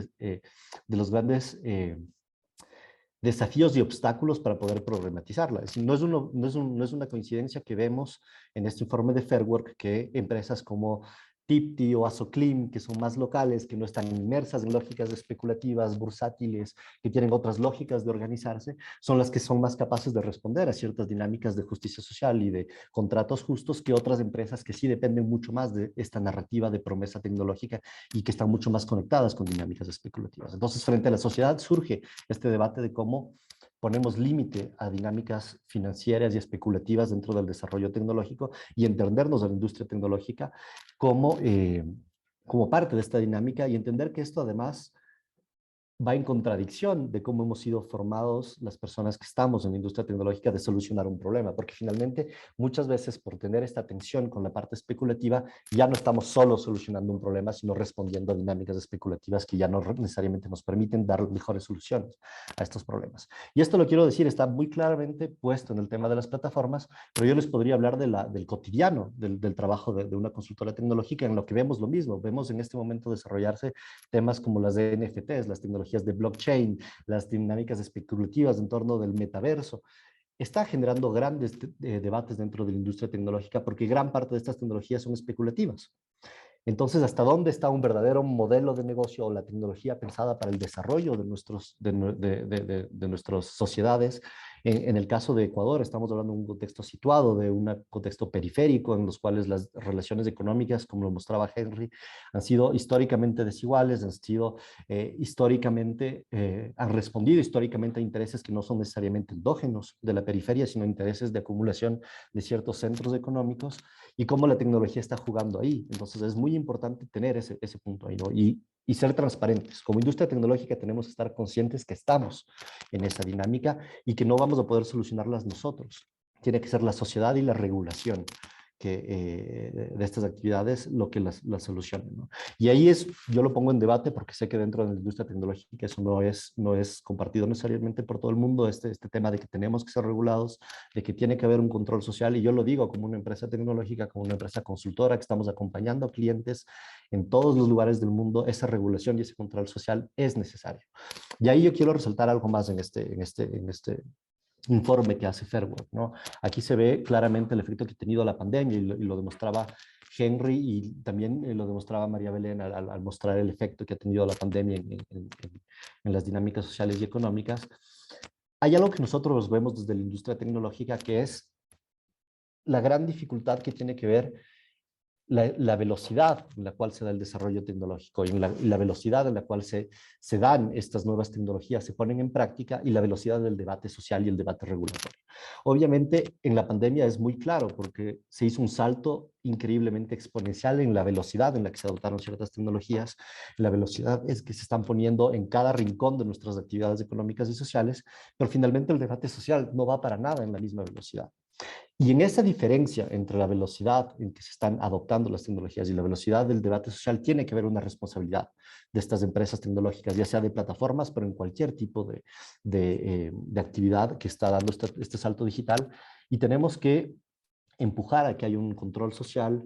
S4: desafíos y obstáculos para poder problematizarla. No es una coincidencia que vemos en este informe de Fair Work que empresas como Tipti o Asoclim, que son más locales, que no están inmersas en lógicas especulativas, bursátiles, que tienen otras lógicas de organizarse, son las que son más capaces de responder a ciertas dinámicas de justicia social y de contratos justos que otras empresas que sí dependen mucho más de esta narrativa de promesa tecnológica y que están mucho más conectadas con dinámicas especulativas. Entonces, frente a la sociedad surge este debate de cómo ponemos límite a dinámicas financieras y especulativas dentro del desarrollo tecnológico y entendernos a la industria tecnológica como, como parte de esta dinámica y entender que esto además va en contradicción de cómo hemos sido formados las personas que estamos en la industria tecnológica de solucionar un problema, porque finalmente muchas veces por tener esta tensión con la parte especulativa ya no estamos solo solucionando un problema, sino respondiendo a dinámicas especulativas que ya no necesariamente nos permiten dar mejores soluciones a estos problemas. Y esto lo quiero decir, está muy claramente puesto en el tema de las plataformas, pero yo les podría hablar del cotidiano, del trabajo de una consultora tecnológica, en lo que vemos lo mismo. Vemos en este momento desarrollarse temas como las de NFTs, las tecnologías de blockchain, las dinámicas especulativas en torno del metaverso. Está generando grandes debates dentro de la industria tecnológica porque gran parte de estas tecnologías son especulativas. Entonces, ¿hasta dónde está un verdadero modelo de negocio o la tecnología pensada para el desarrollo de nuestras sociedades? En el caso de Ecuador, estamos hablando de un contexto situado, de un contexto periférico, en los cuales las relaciones económicas, como lo mostraba Henry, han sido históricamente desiguales, han respondido históricamente a intereses que no son necesariamente endógenos de la periferia, sino intereses de acumulación de ciertos centros económicos y cómo la tecnología está jugando ahí. Entonces es muy importante tener ese punto ahí, ¿no? Y ser transparentes. Como industria tecnológica tenemos que estar conscientes que estamos en esa dinámica y que no vamos a poder solucionarlas nosotros. Tiene que ser la sociedad y la regulación de estas actividades lo que las solucionen, ¿no? Y ahí yo lo pongo en debate porque sé que dentro de la industria tecnológica eso no es compartido necesariamente por todo el mundo, este tema de que tenemos que ser regulados, de que tiene que haber un control social, y yo lo digo como una empresa tecnológica, como una empresa consultora que estamos acompañando a clientes en todos los lugares del mundo, esa regulación y ese control social es necesario. Y ahí yo quiero resaltar algo más en este informe que hace Fair Work, ¿no? Aquí se ve claramente el efecto que ha tenido la pandemia y lo demostraba Henry y también lo demostraba María Belén al mostrar el efecto que ha tenido la pandemia en las dinámicas sociales y económicas. Hay algo que nosotros vemos desde la industria tecnológica que es la gran dificultad que tiene que ver la velocidad en la cual se da el desarrollo tecnológico y la velocidad en la cual se dan estas nuevas tecnologías, se ponen en práctica, y la velocidad del debate social y el debate regulatorio. Obviamente, en la pandemia es muy claro porque se hizo un salto increíblemente exponencial en la velocidad en la que se adoptaron ciertas tecnologías, la velocidad es que se están poniendo en cada rincón de nuestras actividades económicas y sociales, pero finalmente el debate social no va para nada en la misma velocidad. Y en esa diferencia entre la velocidad en que se están adoptando las tecnologías y la velocidad del debate social, tiene que haber una responsabilidad de estas empresas tecnológicas, ya sea de plataformas, pero en cualquier tipo de actividad que está dando este salto digital. Y tenemos que empujar a que haya un control social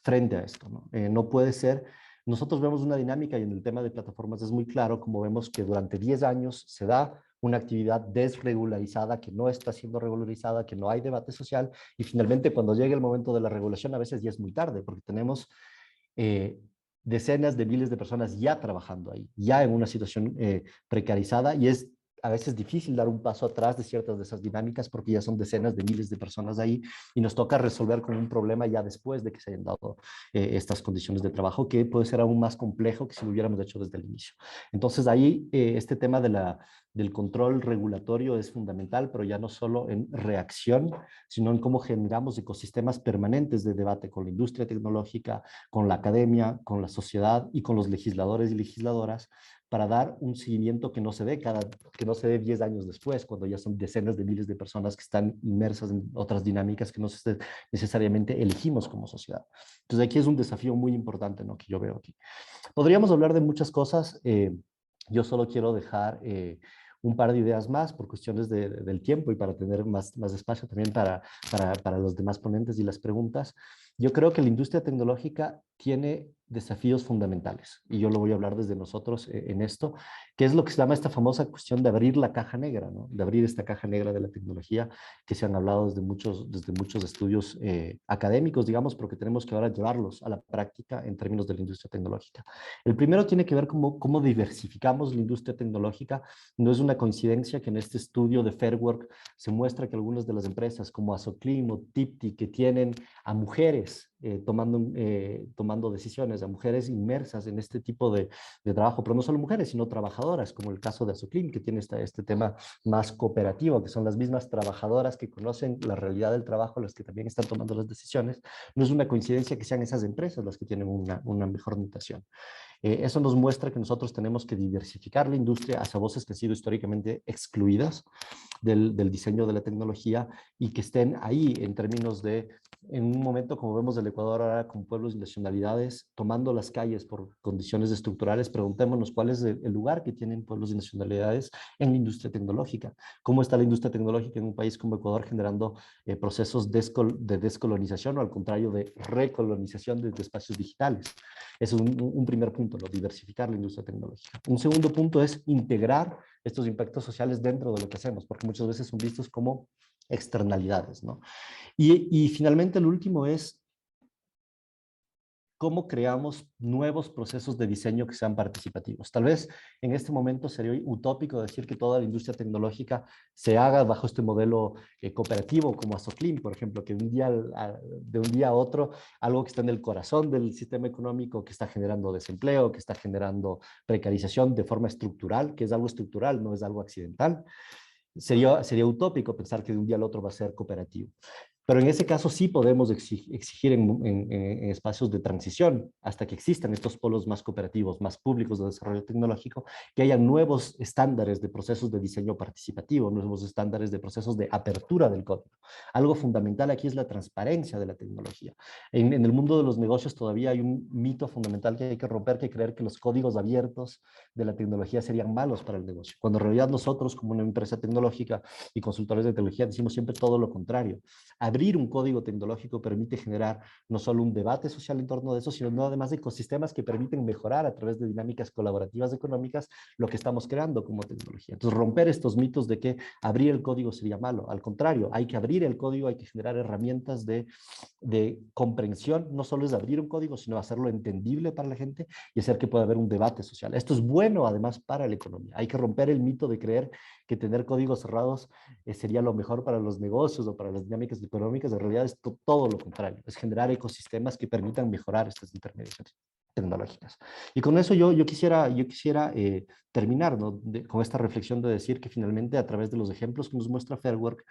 S4: frente a esto, ¿no? No puede ser. Nosotros vemos una dinámica y en el tema de plataformas es muy claro, como vemos que durante 10 años se da una actividad desregularizada, que no está siendo regularizada, que no hay debate social, y finalmente cuando llega el momento de la regulación a veces ya es muy tarde, porque tenemos decenas de miles de personas ya trabajando ahí, ya en una situación precarizada, y es a veces difícil dar un paso atrás de ciertas de esas dinámicas porque ya son decenas de miles de personas ahí y nos toca resolver con un problema ya después de que se hayan dado estas condiciones de trabajo, que puede ser aún más complejo que si lo hubiéramos hecho desde el inicio. Entonces ahí este tema del control regulatorio es fundamental, pero ya no solo en reacción, sino en cómo generamos ecosistemas permanentes de debate con la industria tecnológica, con la academia, con la sociedad y con los legisladores y legisladoras para dar un seguimiento que no se dé que no se dé 10 años después, cuando ya son decenas de miles de personas que están inmersas en otras dinámicas que no necesariamente elegimos como sociedad. Entonces aquí es un desafío muy importante, ¿no?, que yo veo aquí. Podríamos hablar de muchas cosas. Yo solo quiero dejar un par de ideas más por cuestiones del tiempo y para tener más espacio también para los demás ponentes y las preguntas. Yo creo que la industria tecnológica tiene desafíos fundamentales y yo lo voy a hablar desde nosotros en esto, que es lo que se llama esta famosa cuestión de abrir la caja negra, ¿no? De abrir esta caja negra de la tecnología que se han hablado desde muchos estudios académicos, digamos, porque tenemos que ahora llevarlos a la práctica en términos de la industria tecnológica. El primero tiene que ver cómo diversificamos la industria tecnológica. No es una coincidencia que en este estudio de Fair Work se muestra que algunas de las empresas como Asoclim o Tipti, que tienen a mujeres tomando decisiones, a mujeres inmersas en este tipo de trabajo, pero no solo mujeres, sino trabajadoras, como el caso de Asoclim, que tiene este tema más cooperativo, que son las mismas trabajadoras que conocen la realidad del trabajo, las que también están tomando las decisiones. No es una coincidencia que sean esas empresas las que tienen una mejor notación. Eso nos muestra que nosotros tenemos que diversificar la industria hacia voces que han sido históricamente excluidas del diseño de la tecnología y que estén ahí en términos de, en un momento como vemos del Ecuador ahora con pueblos y nacionalidades tomando las calles por condiciones estructurales, preguntémonos cuál es el lugar que tienen pueblos y nacionalidades en la industria tecnológica. ¿Cómo está la industria tecnológica en un país como Ecuador generando procesos de descolonización o al contrario de recolonización de espacios digitales? Eso es un primer punto, ¿no? Diversificar la industria tecnológica. Un segundo punto es integrar estos impactos sociales dentro de lo que hacemos, porque muchas veces son vistos como externalidades, ¿no? Y finalmente el último es cómo creamos nuevos procesos de diseño que sean participativos. Tal vez en este momento sería utópico decir que toda la industria tecnológica se haga bajo este modelo cooperativo como Asoclim, por ejemplo, que de un día a otro, algo que está en el corazón del sistema económico, que está generando desempleo, que está generando precarización de forma estructural, que es algo estructural, no es algo accidental. Sería utópico pensar que de un día al otro va a ser cooperativo. Pero en ese caso sí podemos exigir en espacios de transición, hasta que existan estos polos más cooperativos, más públicos de desarrollo tecnológico, que haya nuevos estándares de procesos de diseño participativo, nuevos estándares de procesos de apertura del código. Algo fundamental aquí es la transparencia de la tecnología. En el mundo de los negocios todavía hay un mito fundamental que hay que romper, que creer que los códigos abiertos de la tecnología serían malos para el negocio, cuando en realidad nosotros como una empresa tecnológica y consultores de tecnología decimos siempre todo lo contrario. Abrir un código tecnológico permite generar no solo un debate social en torno de eso, sino además de ecosistemas que permiten mejorar a través de dinámicas colaborativas económicas lo que estamos creando como tecnología. Entonces, romper estos mitos de que abrir el código sería malo. Al contrario, hay que abrir el código, hay que generar herramientas de comprensión. No solo es abrir un código, sino hacerlo entendible para la gente y hacer que pueda haber un debate social. Esto es bueno, además, para la economía. Hay que romper el mito de creer que tener códigos cerrados sería lo mejor para los negocios o para las dinámicas económicas. En realidad es todo lo contrario, es generar ecosistemas que permitan mejorar estas intermediaciones tecnológicas. Y con eso yo quisiera terminar, ¿no?, con esta reflexión de decir que finalmente a través de los ejemplos que nos muestra Fair Work,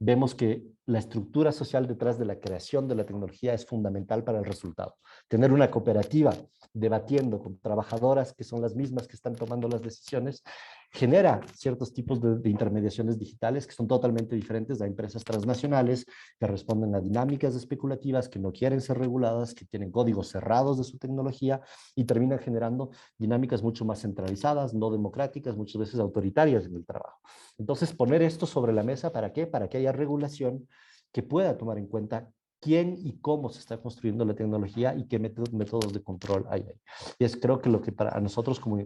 S4: vemos que la estructura social detrás de la creación de la tecnología es fundamental para el resultado. Tener una cooperativa debatiendo con trabajadoras que son las mismas que están tomando las decisiones genera ciertos tipos de intermediaciones digitales que son totalmente diferentes a empresas transnacionales que responden a dinámicas especulativas, que no quieren ser reguladas, que tienen códigos cerrados de su tecnología y terminan generando dinámicas mucho más centralizadas, no democráticas, muchas veces autoritarias en el trabajo. Entonces, poner esto sobre la mesa, ¿para qué? Para que haya regulación que pueda tomar en cuenta quién y cómo se está construyendo la tecnología y qué métodos de control hay ahí. Y es creo que lo que para nosotros como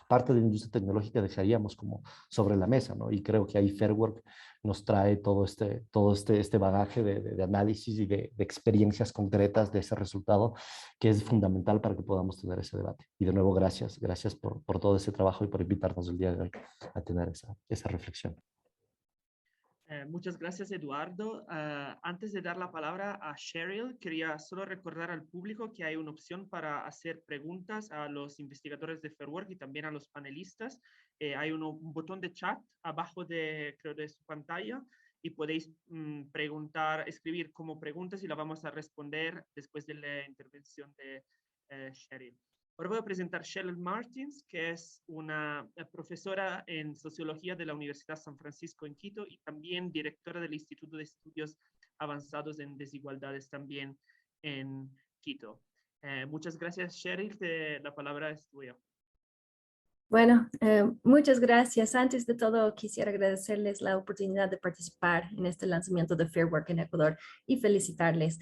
S4: parte de la industria tecnológica dejaríamos como sobre la mesa, ¿no? Y creo que ahí Fair Work nos trae todo este bagaje de análisis y de experiencias concretas de ese resultado que es fundamental para que podamos tener ese debate. Y de nuevo, gracias por todo ese trabajo y por invitarnos el día de hoy a tener esa reflexión.
S1: Muchas gracias, Eduardo. Antes de dar la palabra a Cheryl, quería solo recordar al público que hay una opción para hacer preguntas a los investigadores de Fair Work y también a los panelistas. Hay un botón de chat abajo creo, de su pantalla y podéis escribir como preguntas y la vamos a responder después de la intervención de Cheryl. Ahora voy a presentar a Cheryl Martins, que es una profesora en Sociología de la Universidad San Francisco en Quito y también directora del Instituto de Estudios Avanzados en Desigualdades también en Quito. Muchas gracias, Cheryl. La palabra es tuya.
S5: Bueno, muchas gracias. Antes de todo, quisiera agradecerles la oportunidad de participar en este lanzamiento de Fair Work en Ecuador y felicitarles.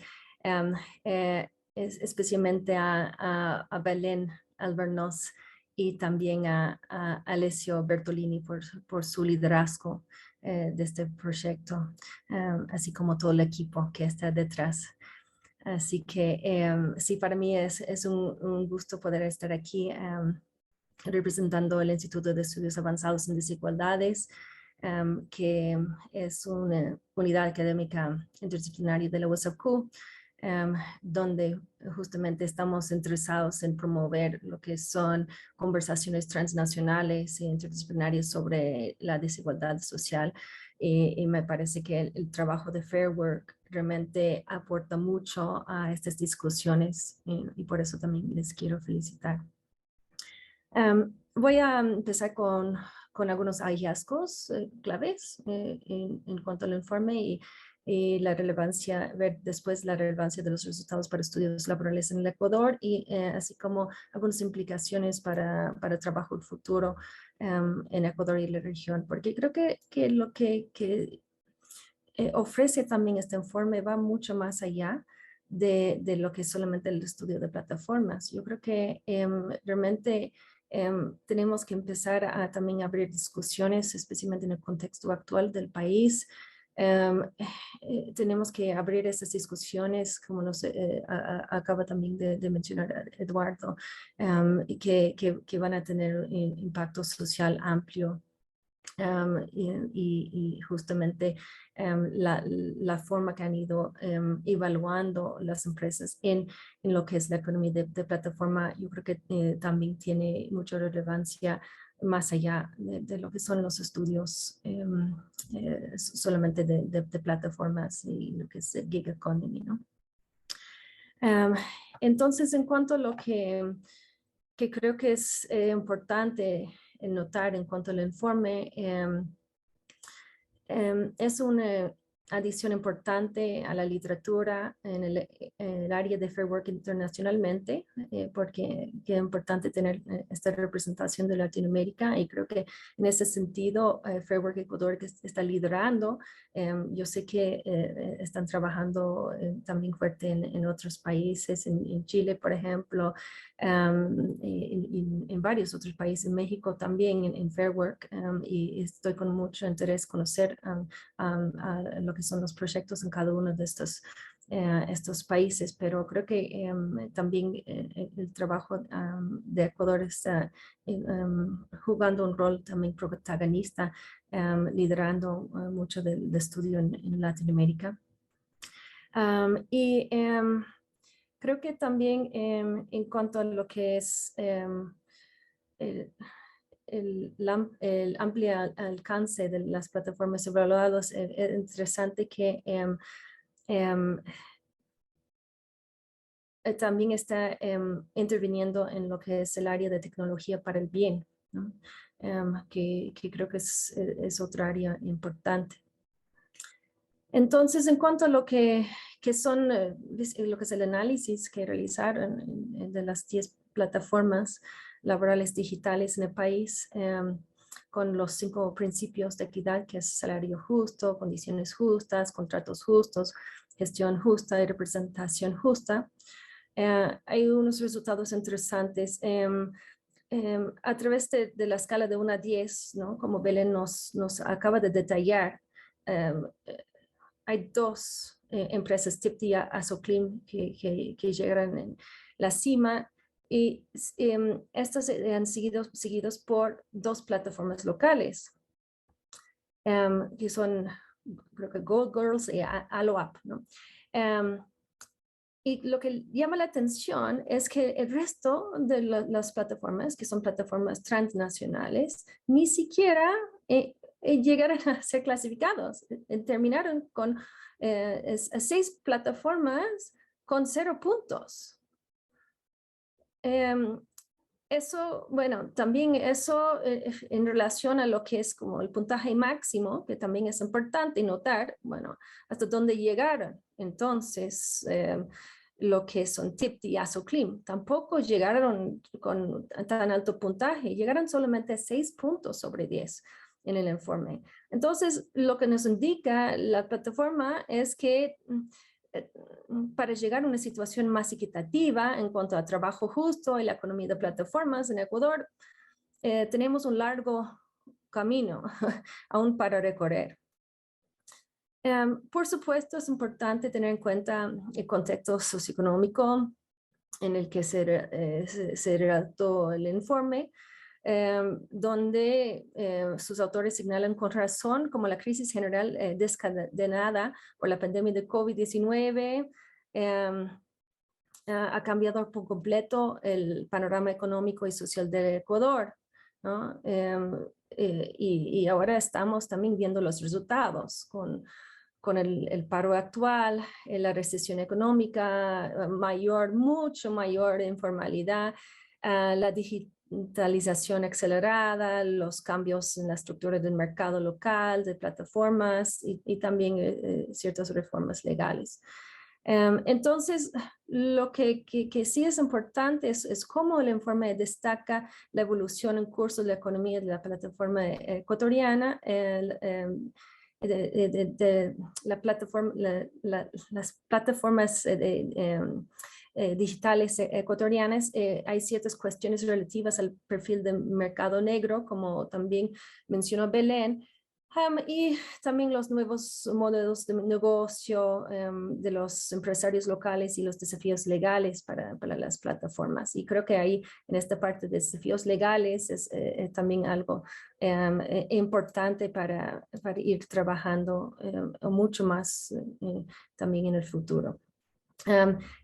S5: Especialmente a Belén Albornoz y también a Alessio Bertolini por su liderazgo de este proyecto, así como todo el equipo que está detrás. Así que sí, para mí es un gusto poder estar aquí representando el Instituto de Estudios Avanzados en Desigualdades, que es una unidad académica interdisciplinaria de la USAQ, donde justamente estamos interesados en promover lo que son conversaciones transnacionales e interdisciplinarias sobre la desigualdad social. Y me parece que el trabajo de Fair Work realmente aporta mucho a estas discusiones y por eso también les quiero felicitar. Voy a empezar con algunos hallazgos claves en cuanto al informe y la relevancia, ver después la relevancia de los resultados para estudios laborales en el Ecuador y así como algunas implicaciones para el trabajo futuro en Ecuador y la región, porque creo que lo que ofrece también este informe va mucho más allá de lo que es solamente el estudio de plataformas. Yo creo que realmente tenemos que empezar a también abrir discusiones, especialmente en el contexto actual del país. Tenemos que abrir esas discusiones, como nos acaba también de mencionar Eduardo, y que van a tener un impacto social amplio. Y justamente la forma que han ido evaluando las empresas en lo que es la economía de plataforma, yo creo que también tiene mucha relevancia más allá de lo que son los estudios solamente de plataformas y lo que es el gig economy, ¿no? Entonces, en cuanto a lo que creo que es importante notar en cuanto al informe, es una adición importante a la literatura en el área de Fair Work internacionalmente, porque es importante tener esta representación de Latinoamérica y creo que en ese sentido Fair Work Ecuador que está liderando. Yo sé que están trabajando también fuerte en otros países, en Chile, por ejemplo, en varios otros países, en México también, en Fair Work, y estoy con mucho interés conocer a lo que son los proyectos en cada uno de estos países, pero creo que también el trabajo de Ecuador está jugando un rol también protagonista, liderando mucho del estudio en Latinoamérica. Creo que también en cuanto a lo que es el amplio alcance de las plataformas evaluadas, es interesante que también está interviniendo en lo que es el área de tecnología para el bien, ¿no? Que creo que es otra área importante. Entonces, en cuanto a lo que son, lo que es el análisis que realizaron de las 10 plataformas laborales digitales en el país, con los 5 principios de equidad, que es salario justo, condiciones justas, contratos justos, gestión justa y representación justa. Hay unos resultados interesantes. a través de la escala de 1 a 10, ¿no? Como Belén nos acaba de detallar, hay 2 empresas, TIPTI y Asoclim, que llegaron en la cima, y estas han seguidos por 2 plataformas locales, que son, creo que Gold Girls y ALOAP, ¿no? Y lo que llama la atención es que el resto de las plataformas, que son plataformas transnacionales, ni siquiera llegaron a ser clasificados. Terminaron con 6 plataformas con 0 puntos. Eso, bueno, también eso en relación a lo que es como el puntaje máximo, que también es importante notar, bueno, hasta dónde llegaron. Entonces, lo que son TIPTI y Asoclim, tampoco llegaron con tan alto puntaje, llegaron solamente a 6 puntos sobre 10 en el informe. Entonces, lo que nos indica la plataforma es que para llegar a una situación más equitativa en cuanto a trabajo justo y la economía de plataformas en Ecuador, tenemos un largo camino aún para recorrer. Por supuesto, es importante tener en cuenta el contexto socioeconómico en el que se redactó el informe, donde sus autores señalan con razón como la crisis general desencadenada por la pandemia de COVID-19 ha cambiado por completo el panorama económico y social del Ecuador, ¿no? Y ahora estamos también viendo los resultados con el paro actual, la recesión económica mucho mayor informalidad, la digitalización acelerada, los cambios en la estructura del mercado local, de plataformas y también ciertas reformas legales. Entonces, lo que sí es importante es cómo el informe destaca la evolución en curso de la economía de la plataforma ecuatoriana, de la plataforma, las plataformas digitales ecuatorianas. Hay ciertas cuestiones relativas al perfil de mercado negro, como también mencionó Belén, y también los nuevos modelos de negocio de los empresarios locales y los desafíos legales para las plataformas. Y creo que ahí, en esta parte de desafíos legales, es también algo importante para ir trabajando mucho más también en el futuro.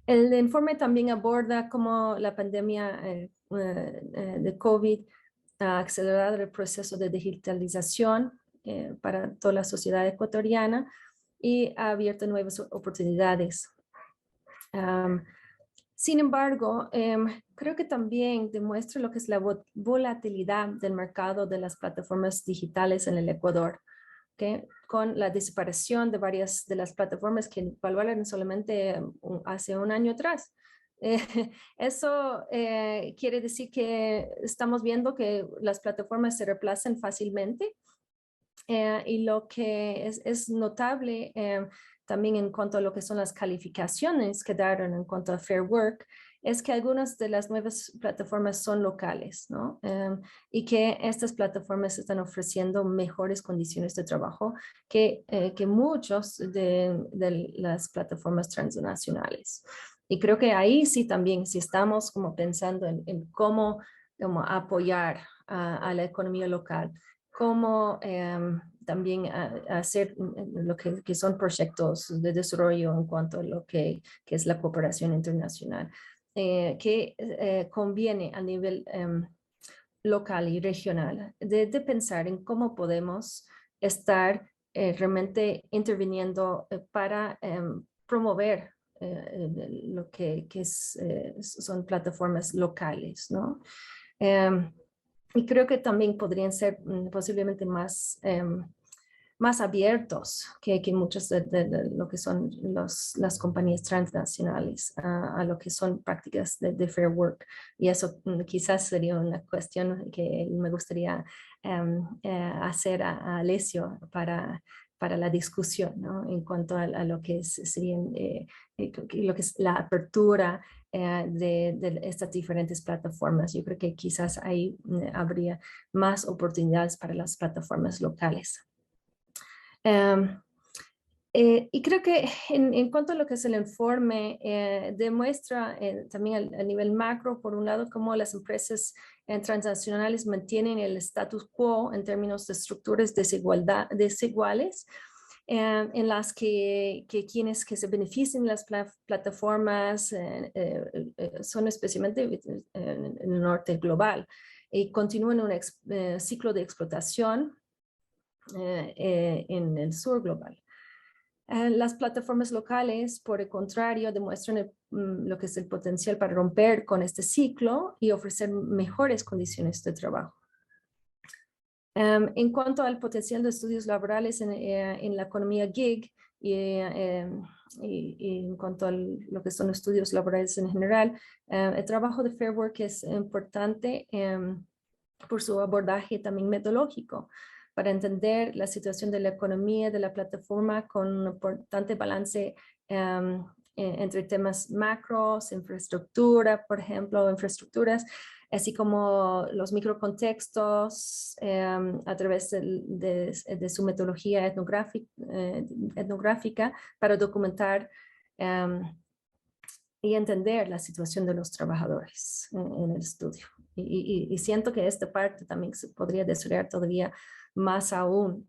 S5: El informe también aborda cómo la pandemia de COVID ha acelerado el proceso de digitalización para toda la sociedad ecuatoriana y ha abierto nuevas oportunidades. Sin embargo, creo que también demuestra lo que es la volatilidad del mercado de las plataformas digitales en el Ecuador, ¿okay? Con la desaparición de varias de las plataformas que valoraron solamente hace un año atrás. Eso quiere decir que estamos viendo que las plataformas se reemplazan fácilmente. Y lo que es notable también en cuanto a lo que son las calificaciones que daron en cuanto a Fair Work, es que algunas de las nuevas plataformas son locales, ¿no? Y que estas plataformas están ofreciendo mejores condiciones de trabajo que muchos de las plataformas transnacionales. Y creo que ahí sí también, si estamos como pensando en cómo apoyar a la economía local, cómo también hacer lo que son proyectos de desarrollo en cuanto a lo que es la cooperación internacional, que conviene a nivel local y regional de pensar en cómo podemos estar realmente interviniendo para promover lo que son plataformas locales, ¿no? Y creo que también podrían ser posiblemente más abiertos que muchos de lo que son las compañías transnacionales a lo que son prácticas de Fair Work. Y eso quizás sería una cuestión que me gustaría hacer a Alessio para la discusión, ¿no? En cuanto a lo que serían lo que es la apertura de estas diferentes plataformas. Yo creo que quizás ahí habría más oportunidades para las plataformas locales. Y creo que en cuanto a lo que es el informe, demuestra también a nivel macro, por un lado, cómo las empresas transnacionales mantienen el status quo en términos de estructuras desiguales, en las que quienes que se benefician de las plataformas son especialmente en el norte global y continúan un ciclo de explotación en el sur global. Las plataformas locales, por el contrario, demuestran lo que es el potencial para romper con este ciclo y ofrecer mejores condiciones de trabajo. En cuanto al potencial de estudios laborales en la economía gig y en cuanto a lo que son estudios laborales en general, el trabajo de Fair Work es importante por su abordaje también metodológico, para entender la situación de la economía de la plataforma con un importante balance entre temas macros, infraestructura, por ejemplo, infraestructuras, así como los microcontextos a través de su metodología etnográfica para documentar y entender la situación de los trabajadores en el estudio. Y siento que esta parte también se podría desarrollar todavía más aún,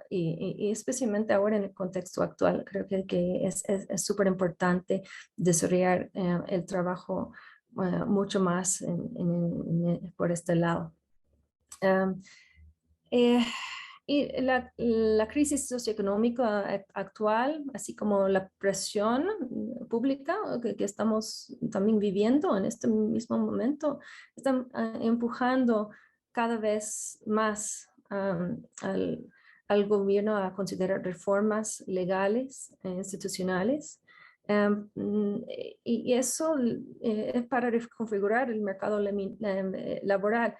S5: y especialmente ahora en el contexto actual. Creo que es súper importante desarrollar el trabajo mucho más por este lado. Y la crisis socioeconómica actual, así como la presión pública que estamos también viviendo en este mismo momento, están empujando cada vez más al gobierno a considerar reformas legales e institucionales. Y eso es para reconfigurar el mercado laboral.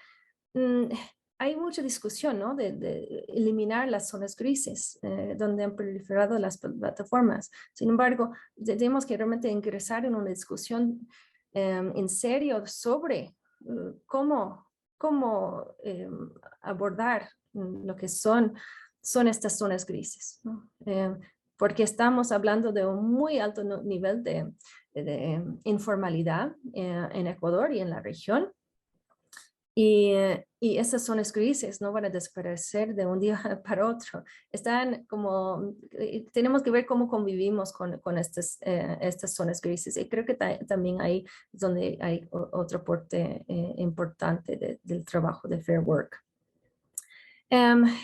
S5: Hay mucha discusión, ¿no? de eliminar las zonas grises donde han proliferado las plataformas. Sin embargo, tenemos que realmente ingresar en una discusión en serio sobre cómo abordar lo que son estas zonas grises, ¿no? Porque estamos hablando de un muy alto nivel de informalidad en Ecuador y en la región. Y esas zonas grises no van a desaparecer de un día para otro. Tenemos que ver cómo convivimos con estas zonas grises. Y creo que también ahí es donde hay otro aporte importante del trabajo de Fair Work.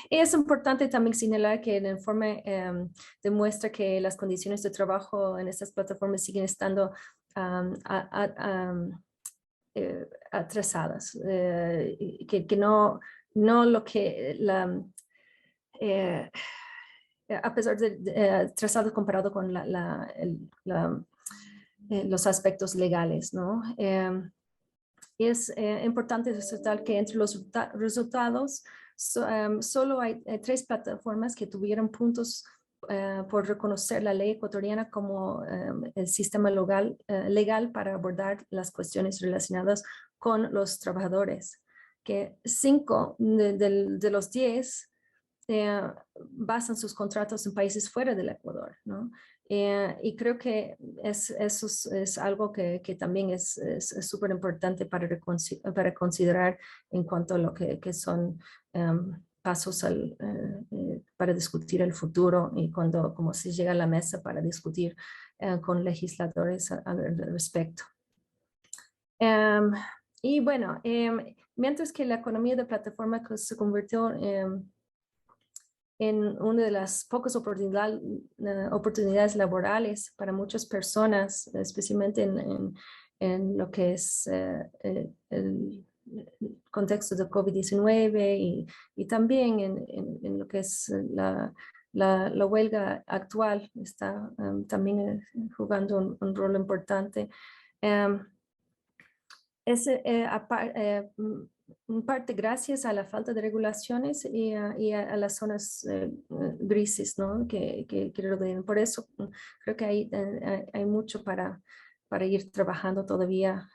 S5: Es importante también señalar que el informe demuestra que las condiciones de trabajo en estas plataformas siguen estando atrasadas, que no lo que a pesar de atrasados comparado con los aspectos legales, ¿no? Es importante resaltar que entre los resultados solo hay 3 plataformas que tuvieron puntos por reconocer la ley ecuatoriana como el sistema legal para abordar las cuestiones relacionadas con los trabajadores, que 5 de los 10 basan sus contratos en países fuera del Ecuador, ¿no? Y creo que eso es algo que también es súper importante para considerar en cuanto a lo que son pasos para discutir el futuro y como se llega a la mesa para discutir con legisladores al respecto. Y bueno, mientras que la economía de plataforma se convirtió en una de las pocas oportunidades laborales para muchas personas, especialmente en lo que es el contexto de COVID-19 y también en lo que es la huelga actual, está también jugando un rol importante. En parte gracias a la falta de regulaciones y a las zonas grises, ¿no? que rodean. Por eso creo que hay mucho para para ir trabajando todavía,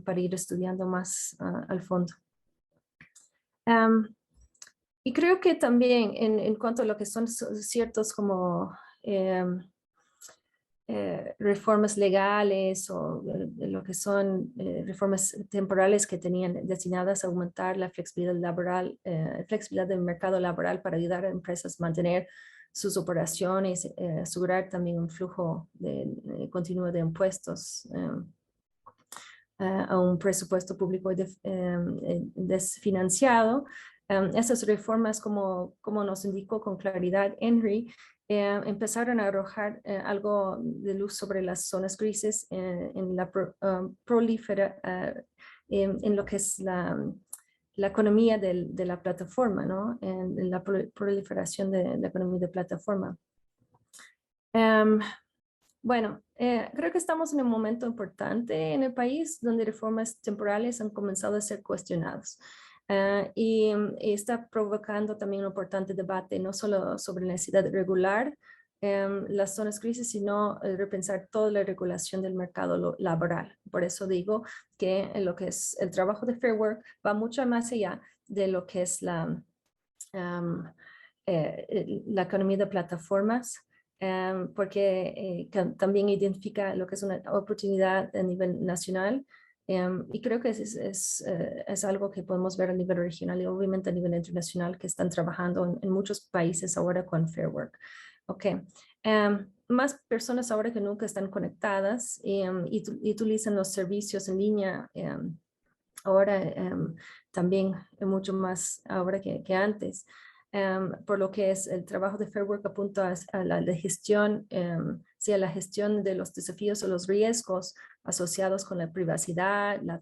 S5: para ir estudiando más al fondo. Y creo que también en cuanto a lo que son ciertos como reformas legales o lo que son reformas temporales que tenían destinadas a aumentar la flexibilidad laboral, flexibilidad del mercado laboral para ayudar a empresas a mantener sus operaciones, asegurar también un flujo continuo de impuestos a un presupuesto público desfinanciado. Esas reformas, como nos indicó con claridad Henry, empezaron a arrojar algo de luz sobre las zonas grises en lo que es la economía de la plataforma, ¿no? En la proliferación de la economía de plataforma. Bueno, creo que estamos en un momento importante en el país donde reformas temporales han comenzado a ser cuestionadas. Y está provocando también un importante debate, no solo sobre la necesidad de regular las zonas grises, sino repensar toda la regulación del mercado laboral. Por eso digo que lo que es el trabajo de Fair Work va mucho más allá de lo que es la economía de plataformas, porque también identifica lo que es una oportunidad a nivel nacional. Y creo que es algo que podemos ver a nivel regional y obviamente a nivel internacional, que están trabajando en muchos países ahora con Fair Work. Okay. Más personas ahora que nunca están conectadas y utilizan los servicios en línea ahora también mucho más ahora que antes. Por lo que es el trabajo de Fair Work apunta a la gestión, sí, a la gestión de los desafíos o los riesgos asociados con la privacidad, la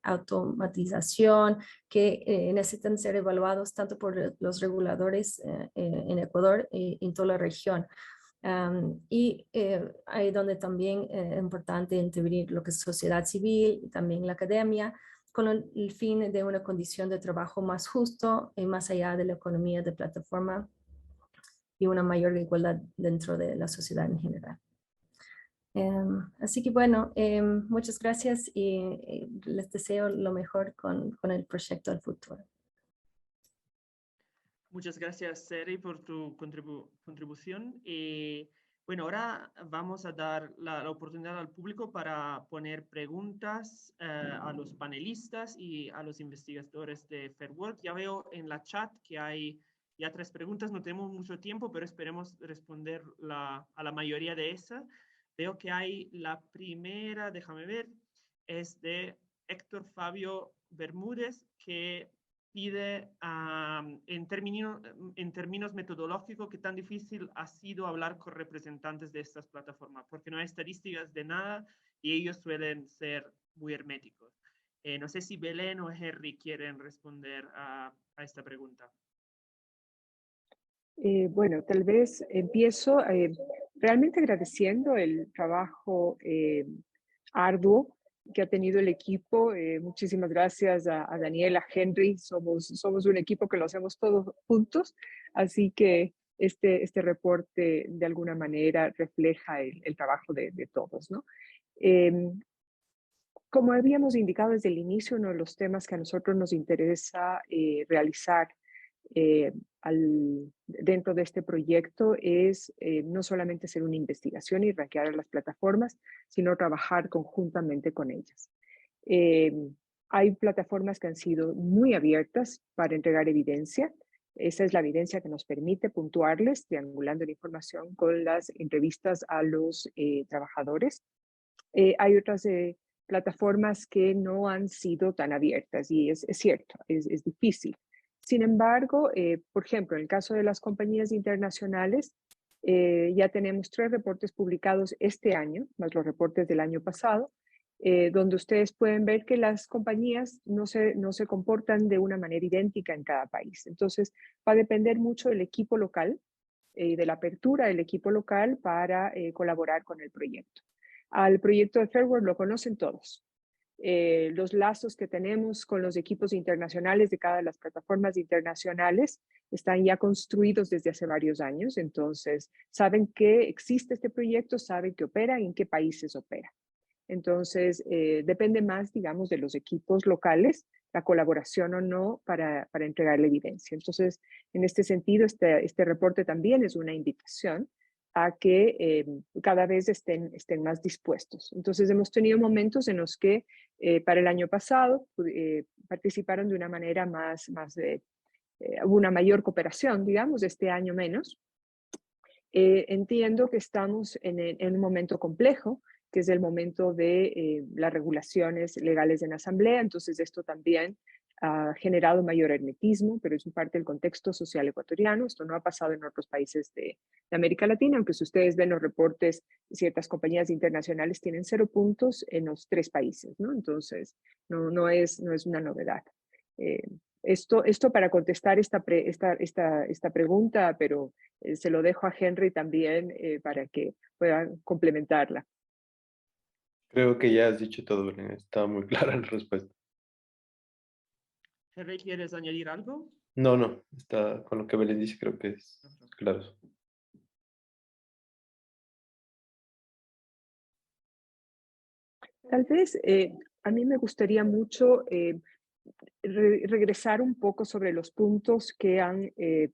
S5: automatización, que necesitan ser evaluados tanto por los reguladores en Ecuador y en toda la región. Ahí donde también es importante intervenir lo que es sociedad civil y también la academia, con el fin de una condición de trabajo más justo y más allá de la economía de plataforma y una mayor igualdad dentro de la sociedad en general. Así que bueno, muchas gracias y les deseo lo mejor con el proyecto del futuro.
S1: Muchas gracias, Seri, por tu contribución. Bueno, ahora vamos a dar la oportunidad al público para poner preguntas a los panelistas y a los investigadores de Fair Work. Ya veo en la chat que hay ya 3 preguntas, no tenemos mucho tiempo, pero esperemos responder a la mayoría de esas. Veo que hay la primera, déjame ver, es de Héctor Fabio Bermúdez, que pide en términos metodológicos qué tan difícil ha sido hablar con representantes de estas plataformas, porque no hay estadísticas de nada y ellos suelen ser muy herméticos. No sé si Belén o Henry quieren responder a esta pregunta.
S3: Bueno, tal vez empiezo realmente agradeciendo el trabajo arduo que ha tenido el equipo. Muchísimas gracias a Daniel, a Henry. Somos un equipo que lo hacemos todos juntos, así que este reporte de alguna manera refleja el trabajo de todos, ¿no? Como habíamos indicado desde el inicio, uno de los temas que a nosotros nos interesa realizar dentro de este proyecto es no solamente hacer una investigación y rankear a las plataformas, sino trabajar conjuntamente con ellas. Hay plataformas que han sido muy abiertas para entregar evidencia. Esa es la evidencia que nos permite puntuarles, triangulando la información con las entrevistas a los trabajadores. Hay otras plataformas que no han sido tan abiertas y es cierto, es difícil. Sin embargo, por ejemplo, en el caso de las compañías internacionales, ya tenemos 3 reportes publicados este año, más los reportes del año pasado, donde ustedes pueden ver que las compañías no se comportan de una manera idéntica en cada país. Entonces, va a depender mucho del equipo local y de la apertura del equipo local para colaborar con el proyecto. Al proyecto de Fair Work lo conocen todos. Los lazos que tenemos con los equipos internacionales de cada de las plataformas internacionales están ya construidos desde hace varios años, entonces saben que existe este proyecto, saben que opera y en qué países opera. Entonces, depende más, digamos, de los equipos locales, la colaboración o no para entregar la evidencia. Entonces, en este sentido, este reporte también es una invitación a que cada vez estén más dispuestos. Entonces, hemos tenido momentos en los que para el año pasado participaron de una manera hubo una mayor cooperación, digamos, este año menos. Entiendo que estamos en un momento complejo, que es el momento de las regulaciones legales en asamblea, entonces esto también ha generado mayor hermetismo, pero es parte del contexto social ecuatoriano. Esto no ha pasado en otros países de América Latina, aunque si ustedes ven los reportes, ciertas compañías internacionales tienen 0 puntos en los 3 países, ¿no? Entonces, no es una novedad. Esto para contestar esta pregunta, pero se lo dejo a Henry también para que puedan complementarla.
S2: Creo que ya has dicho todo, Belén. Está muy clara la respuesta.
S1: Henry, ¿quieres añadir algo?
S2: No, está con lo que Belén dice, creo que es claro.
S3: Tal vez a mí me gustaría mucho regresar un poco sobre los puntos que han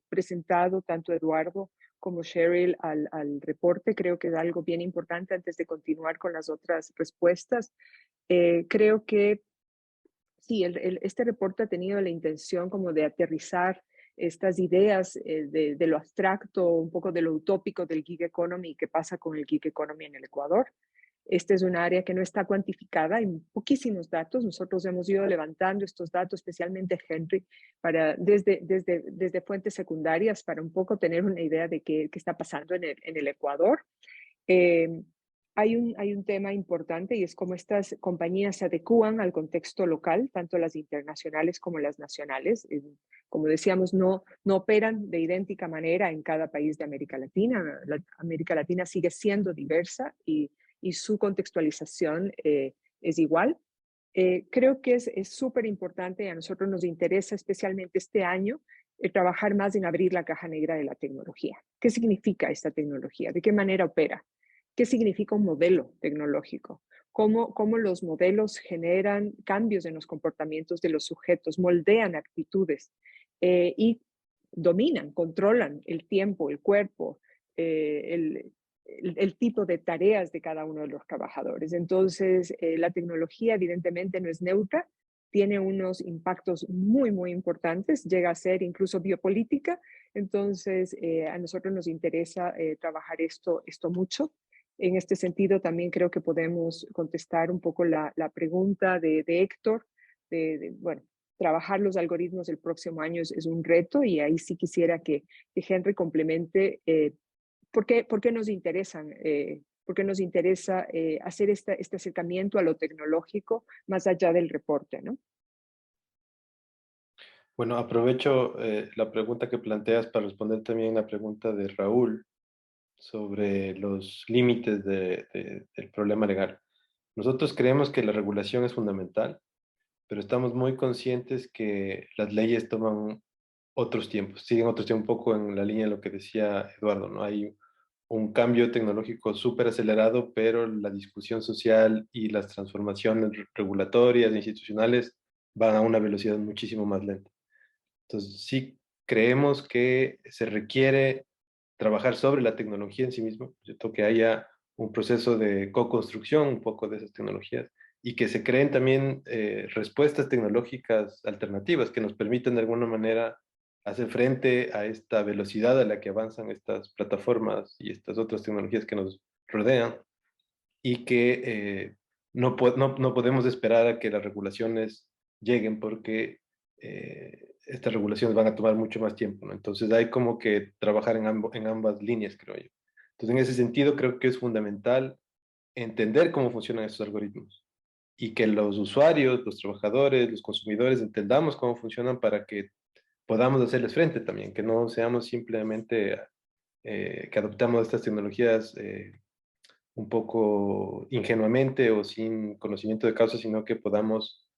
S3: presentado tanto Eduardo como Cheryl al reporte. Creo que es algo bien importante antes de continuar con las otras respuestas. Creo que sí, este reporte ha tenido la intención como de aterrizar estas ideas de lo abstracto, un poco de lo utópico del gig economy y qué pasa con el gig economy en el Ecuador. Este es un área que no está cuantificada, hay poquísimos datos. Nosotros hemos ido levantando estos datos, especialmente Henry, desde fuentes secundarias para un poco tener una idea de qué está pasando en el Ecuador. Hay un tema importante y es cómo estas compañías se adecúan al contexto local, tanto las internacionales como las nacionales. Como decíamos, no operan de idéntica manera en cada país de América Latina. América Latina sigue siendo diversa y su contextualización es igual. Creo que es súper importante y a nosotros nos interesa especialmente este año trabajar más en abrir la caja negra de la tecnología. ¿Qué significa esta tecnología? ¿De qué manera opera? ¿Qué significa un modelo tecnológico? ¿Cómo los modelos generan cambios en los comportamientos de los sujetos, moldean actitudes y dominan, controlan el tiempo, el cuerpo, el tipo de tareas de cada uno de los trabajadores? Entonces, la tecnología evidentemente no es neutra, tiene unos impactos muy, muy importantes, llega a ser incluso biopolítica. Entonces, a nosotros nos interesa trabajar esto mucho. En este sentido, también creo que podemos contestar un poco la pregunta de Héctor, bueno, trabajar los algoritmos el próximo año es un reto, y ahí sí quisiera que Henry complemente por qué nos interesan, por qué nos interesa hacer este acercamiento a lo tecnológico más allá del reporte, ¿no?
S2: Bueno, aprovecho la pregunta que planteas para responder también la pregunta de Raúl sobre los límites del problema legal. Nosotros creemos que la regulación es fundamental, pero estamos muy conscientes que las leyes toman otros tiempos, siguen otros tiempos, un poco en la línea de lo que decía Eduardo, ¿no? Hay un cambio tecnológico súper acelerado, pero la discusión social y las transformaciones regulatorias e institucionales van a una velocidad muchísimo más lenta. Entonces, sí creemos que se requiere trabajar sobre la tecnología en sí mismo, ¿cierto? Que haya un proceso de co-construcción un poco de esas tecnologías y que se creen también respuestas tecnológicas alternativas que nos permitan de alguna manera hacer frente a esta velocidad a la que avanzan estas plataformas y estas otras tecnologías que nos rodean, y que no podemos esperar a que las regulaciones lleguen porque estas regulaciones van a tomar mucho más tiempo, ¿no? Entonces hay como que trabajar en ambas líneas, creo yo. Entonces, en ese sentido, creo que es fundamental entender cómo funcionan estos algoritmos y que los usuarios, los trabajadores, los consumidores entendamos cómo funcionan para que podamos hacerles frente también, que no seamos simplemente que adoptamos estas tecnologías un poco ingenuamente o sin conocimiento de causa, sino que podamos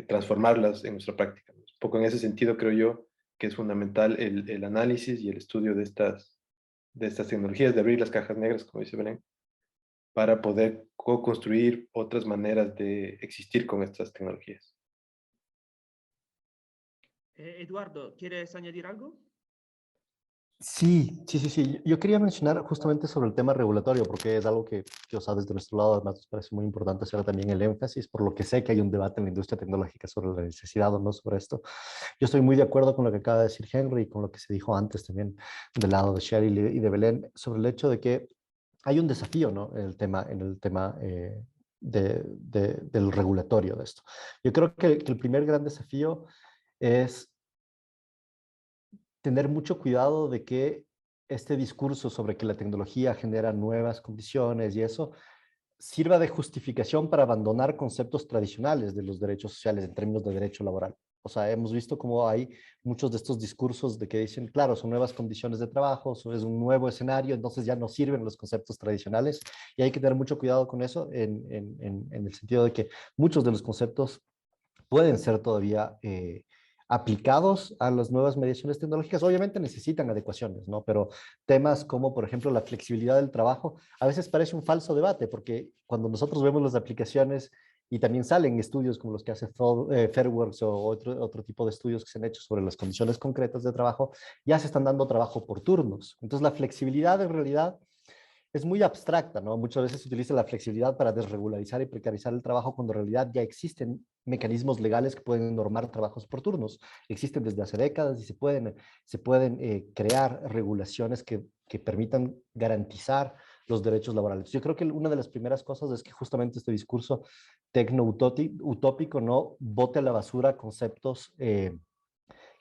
S2: transformarlas en nuestra práctica. Un poco en ese sentido creo yo que es fundamental el análisis y el estudio de estas tecnologías, de abrir las cajas negras, como dice Belén, para poder co-construir otras maneras de existir con estas tecnologías.
S1: Eduardo, ¿quieres añadir algo?
S4: Sí, sí, sí, sí. Yo quería mencionar justamente sobre el tema regulatorio, porque es algo que, o sea, desde nuestro lado además nos parece muy importante hacer también el énfasis, por lo que sé que hay un debate en la industria tecnológica sobre la necesidad o no sobre esto. Yo estoy muy de acuerdo con lo que acaba de decir Henry y con lo que se dijo antes también del lado de Sherry y de Belén sobre el hecho de que hay un desafío, ¿no? En el tema del regulatorio de esto. Yo creo que el primer gran desafío es tener mucho cuidado de que este discurso sobre que la tecnología genera nuevas condiciones y eso sirva de justificación para abandonar conceptos tradicionales de los derechos sociales en términos de derecho laboral. O sea, hemos visto cómo hay muchos de estos discursos de que dicen, claro, son nuevas condiciones de trabajo, eso es un nuevo escenario, entonces ya no sirven los conceptos tradicionales y hay que tener mucho cuidado con eso en el sentido de que muchos de los conceptos pueden ser todavía aplicados a las nuevas mediaciones tecnológicas. Obviamente necesitan adecuaciones, ¿no? Pero temas como, por ejemplo, la flexibilidad del trabajo, a veces parece un falso debate, porque cuando nosotros vemos las aplicaciones y también salen estudios como los que hace Fairworks o otro tipo de estudios que se han hecho sobre las condiciones concretas de trabajo, ya se están dando trabajo por turnos. Entonces, la flexibilidad en realidad es muy abstracta, ¿no? Muchas veces se utiliza la flexibilidad para desregularizar y precarizar el trabajo cuando en realidad ya existen mecanismos legales que pueden normar trabajos por turnos. Existen desde hace décadas y se pueden crear regulaciones que permitan garantizar los derechos laborales. Yo creo que una de las primeras cosas es que justamente este discurso tecno-utópico no bote a la basura conceptos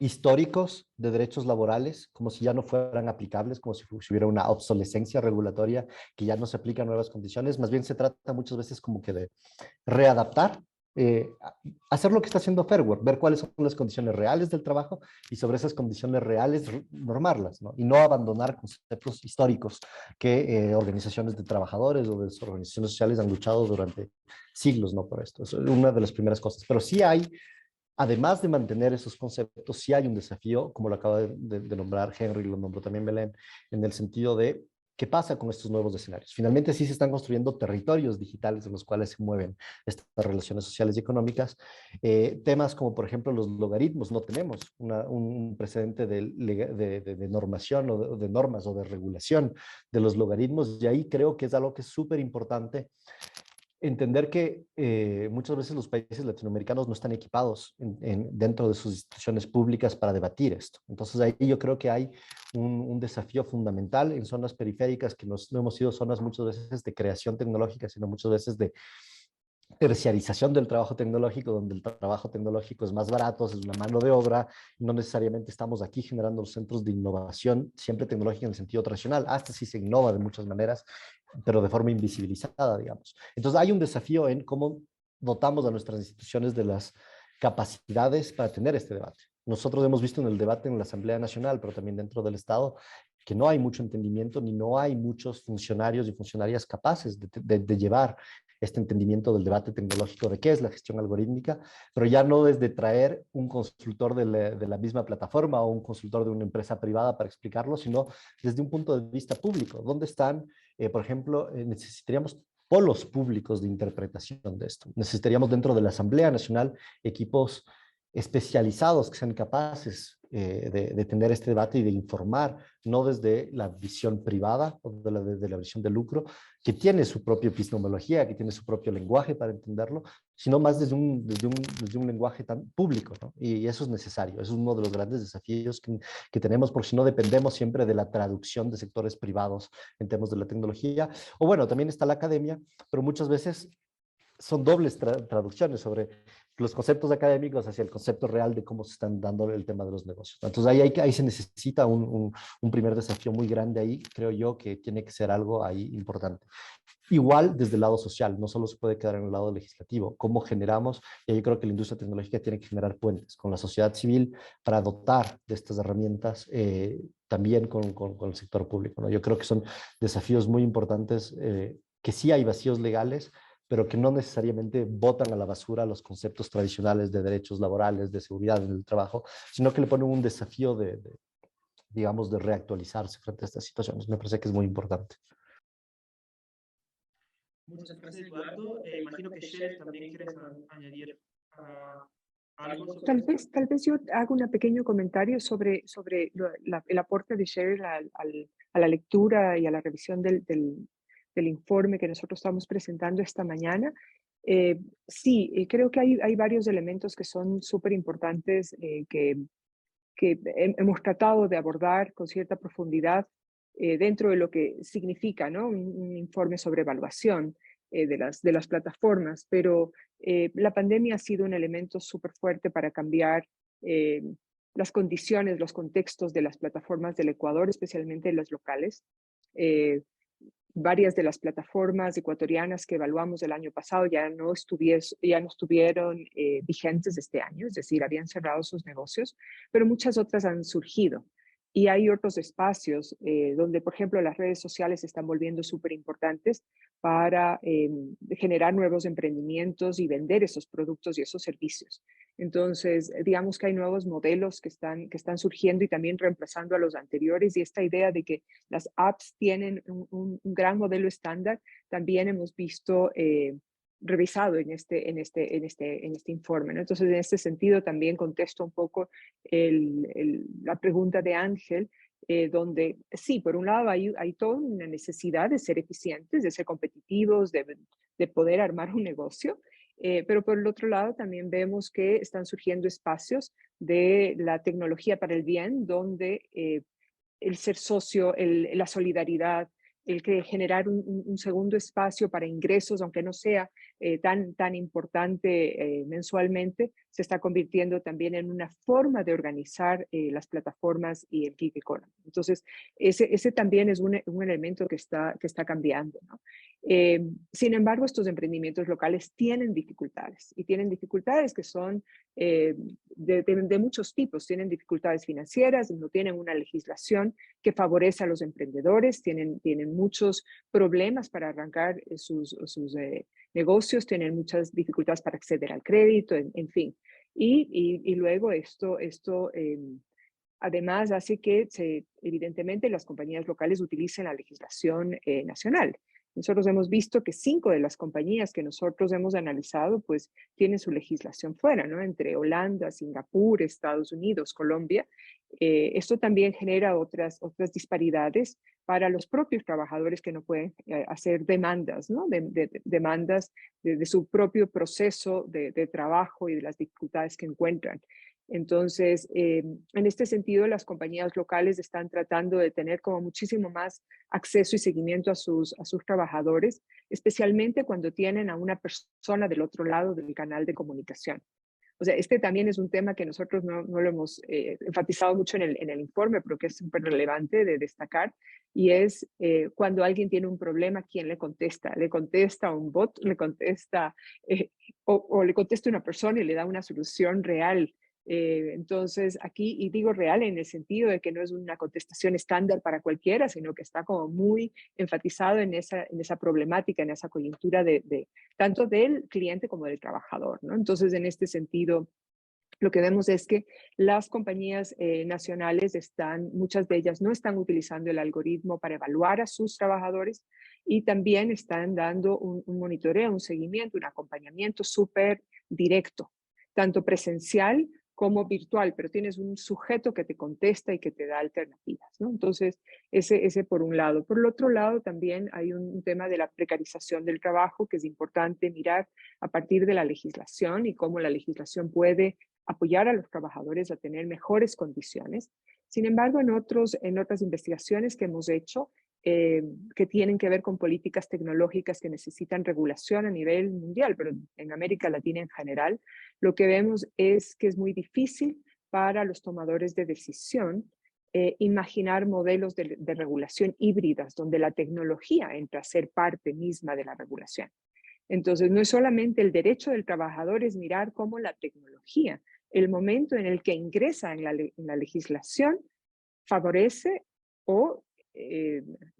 S4: históricos de derechos laborales, como si ya no fueran aplicables, como si hubiera una obsolescencia regulatoria que ya no se aplica a nuevas condiciones. Más bien se trata muchas veces como que de readaptar, eh, hacer lo que está haciendo Fair Work, ver cuáles son las condiciones reales del trabajo y sobre esas condiciones reales normarlas, ¿no? Y no abandonar conceptos históricos que organizaciones de trabajadores o de organizaciones sociales han luchado durante siglos, ¿no? Por esto. Eso es una de las primeras cosas. Pero sí hay, además de mantener esos conceptos, sí hay un desafío, como lo acaba de nombrar Henry, lo nombró también Belén, en el sentido de qué pasa con estos nuevos escenarios. Finalmente sí se están construyendo territorios digitales en los cuales se mueven estas relaciones sociales y económicas. Temas como, por ejemplo, los logaritmos. No tenemos un precedente de normación o de normas o de regulación de los logaritmos, y ahí creo que es algo que es súper importante entender que muchas veces los países latinoamericanos no están equipados dentro de sus instituciones públicas para debatir esto. Entonces ahí yo creo que hay un desafío fundamental en zonas periféricas que no hemos sido zonas muchas veces de creación tecnológica, sino muchas veces de terciarización del trabajo tecnológico, donde el trabajo tecnológico es más barato, es una mano de obra, no necesariamente estamos aquí generando los centros de innovación, siempre tecnológica en el sentido tradicional, hasta si se innova de muchas maneras, pero de forma invisibilizada, digamos. Entonces hay un desafío en cómo dotamos a nuestras instituciones de las capacidades para tener este debate. Nosotros hemos visto en el debate en la Asamblea Nacional, pero también dentro del Estado, que no hay mucho entendimiento ni no hay muchos funcionarios y funcionarias capaces de llevar este entendimiento del debate tecnológico de qué es la gestión algorítmica, pero ya no desde traer un consultor de la misma plataforma o un consultor de una empresa privada para explicarlo, sino desde un punto de vista público. ¿Dónde están, por ejemplo, necesitaríamos polos públicos de interpretación de esto? Necesitaríamos dentro de la Asamblea Nacional equipos especializados que sean capaces de tener este debate y de informar, no desde la visión privada o desde la visión de lucro, que tiene su propia epistemología, que tiene su propio lenguaje para entenderlo, sino más desde un lenguaje tan público, ¿no? Y eso es necesario, eso es uno de los grandes desafíos que tenemos, porque si no dependemos siempre de la traducción de sectores privados en temas de la tecnología. O bueno, también está la academia, pero muchas veces son dobles traducciones sobre los conceptos académicos hacia el concepto real de cómo se están dando el tema de los negocios. Entonces ahí se necesita un primer desafío muy grande ahí, creo yo, que tiene que ser algo ahí importante. Igual desde el lado social, no solo se puede quedar en el lado legislativo, cómo generamos, y yo creo que la industria tecnológica tiene que generar puentes con la sociedad civil para dotar de estas herramientas también con el sector público, ¿no? Yo creo que son desafíos muy importantes, que sí hay vacíos legales, pero que no necesariamente botan a la basura los conceptos tradicionales de derechos laborales, de seguridad en el trabajo, sino que le ponen un desafío digamos, de reactualizarse frente a estas situaciones. Me parece que es muy importante.
S1: Muchas gracias, Eduardo. Imagino que Shell también quieres añadir algo sobre esto.
S3: Tal vez yo hago un pequeño comentario sobre el aporte de Cheryl a la lectura y a la revisión del informe que nosotros estamos presentando esta mañana. Sí, creo que hay varios elementos que son súper importantes que hemos tratado de abordar con cierta profundidad dentro de lo que significa, ¿no? un informe sobre evaluación de las plataformas, pero la pandemia ha sido un elemento súper fuerte para cambiar las condiciones, los contextos de las plataformas del Ecuador, especialmente las locales. Varias de las plataformas ecuatorianas que evaluamos el año pasado ya no estuvieron vigentes este año, es decir, habían cerrado sus negocios, pero muchas otras han surgido. Y hay otros espacios donde, por ejemplo, las redes sociales se están volviendo súper importantes para generar nuevos emprendimientos y vender esos productos y esos servicios. Entonces, digamos que hay nuevos modelos que están surgiendo y también reemplazando a los anteriores, y esta idea de que las apps tienen un gran modelo estándar, también hemos visto revisado en este informe, ¿no? Entonces, en este sentido, también contesto un poco la pregunta de Ángel, donde sí, por un lado hay toda una necesidad de ser eficientes, de ser competitivos, de poder armar un negocio, pero por el otro lado también vemos que están surgiendo espacios de la tecnología para el bien, donde el ser socio, la solidaridad, el que generar un segundo espacio para ingresos, aunque no sea tan importante mensualmente, se está convirtiendo también en una forma de organizar las plataformas y el gig economy. Entonces, ese también es un elemento que está cambiando, ¿no? Sin embargo, estos emprendimientos locales tienen dificultades, y tienen dificultades que son de muchos tipos. Tienen dificultades financieras, no tienen una legislación que favorece a los emprendedores, tienen muchos problemas para arrancar sus negocios, tienen muchas dificultades para acceder al crédito, en fin. Y luego esto además hace que evidentemente las compañías locales utilicen la legislación nacional. Nosotros hemos visto que 5 de las compañías que nosotros hemos analizado pues tienen su legislación fuera, ¿no? Entre Holanda, Singapur, Estados Unidos, Colombia. Esto también genera otras disparidades para los propios trabajadores que no pueden hacer demandas, ¿no? Demandas de su propio proceso de trabajo y de las dificultades que encuentran. Entonces, en este sentido, las compañías locales están tratando de tener como muchísimo más acceso y seguimiento a sus trabajadores, especialmente cuando tienen a una persona del otro lado del canal de comunicación. O sea, este también es un tema que nosotros no lo hemos enfatizado mucho en el informe, pero que es súper relevante de destacar, y es cuando alguien tiene un problema, ¿quién le contesta? ¿Le contesta un bot? ¿Le contesta o le contesta una persona y le da una solución real? Entonces, aquí, y digo real en el sentido de que no es una contestación estándar para cualquiera, sino que está como muy enfatizado en esa problemática, en esa coyuntura tanto del cliente como del trabajador, ¿no? Entonces, en este sentido, lo que vemos es que las compañías nacionales muchas de ellas no están utilizando el algoritmo para evaluar a sus trabajadores, y también están dando un monitoreo, un seguimiento, un acompañamiento súper directo, tanto presencial como virtual, pero tienes un sujeto que te contesta y que te da alternativas, ¿no? Entonces, ese por un lado. Por el otro lado, también hay un tema de la precarización del trabajo que es importante mirar a partir de la legislación y cómo la legislación puede apoyar a los trabajadores a tener mejores condiciones. Sin embargo, en otras investigaciones que hemos hecho, que tienen que ver con políticas tecnológicas que necesitan regulación a nivel mundial, pero en América Latina en general, lo que vemos es que es muy difícil para los tomadores de decisión imaginar modelos de regulación híbridas, donde la tecnología entra a ser parte misma de la regulación. Entonces, no es solamente el derecho del trabajador, es mirar cómo la tecnología, el momento en el que ingresa en la legislación, favorece o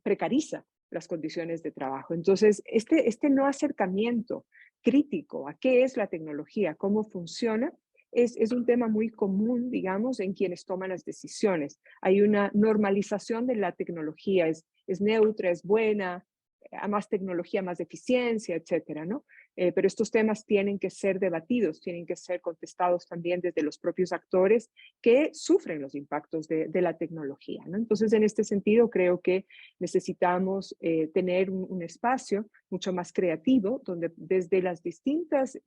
S3: precariza las condiciones de trabajo. Entonces, este no acercamiento crítico a qué es la tecnología, cómo funciona, es un tema muy común, digamos, en quienes toman las decisiones. Hay una normalización de la tecnología, es neutra, es buena, a más tecnología, más eficiencia, etcétera, ¿no? Pero estos temas tienen que ser debatidos, tienen que ser contestados también desde los propios actores que sufren los impactos de la tecnología, ¿no? Entonces, en este sentido, creo que necesitamos tener un espacio mucho más creativo, donde desde las distintas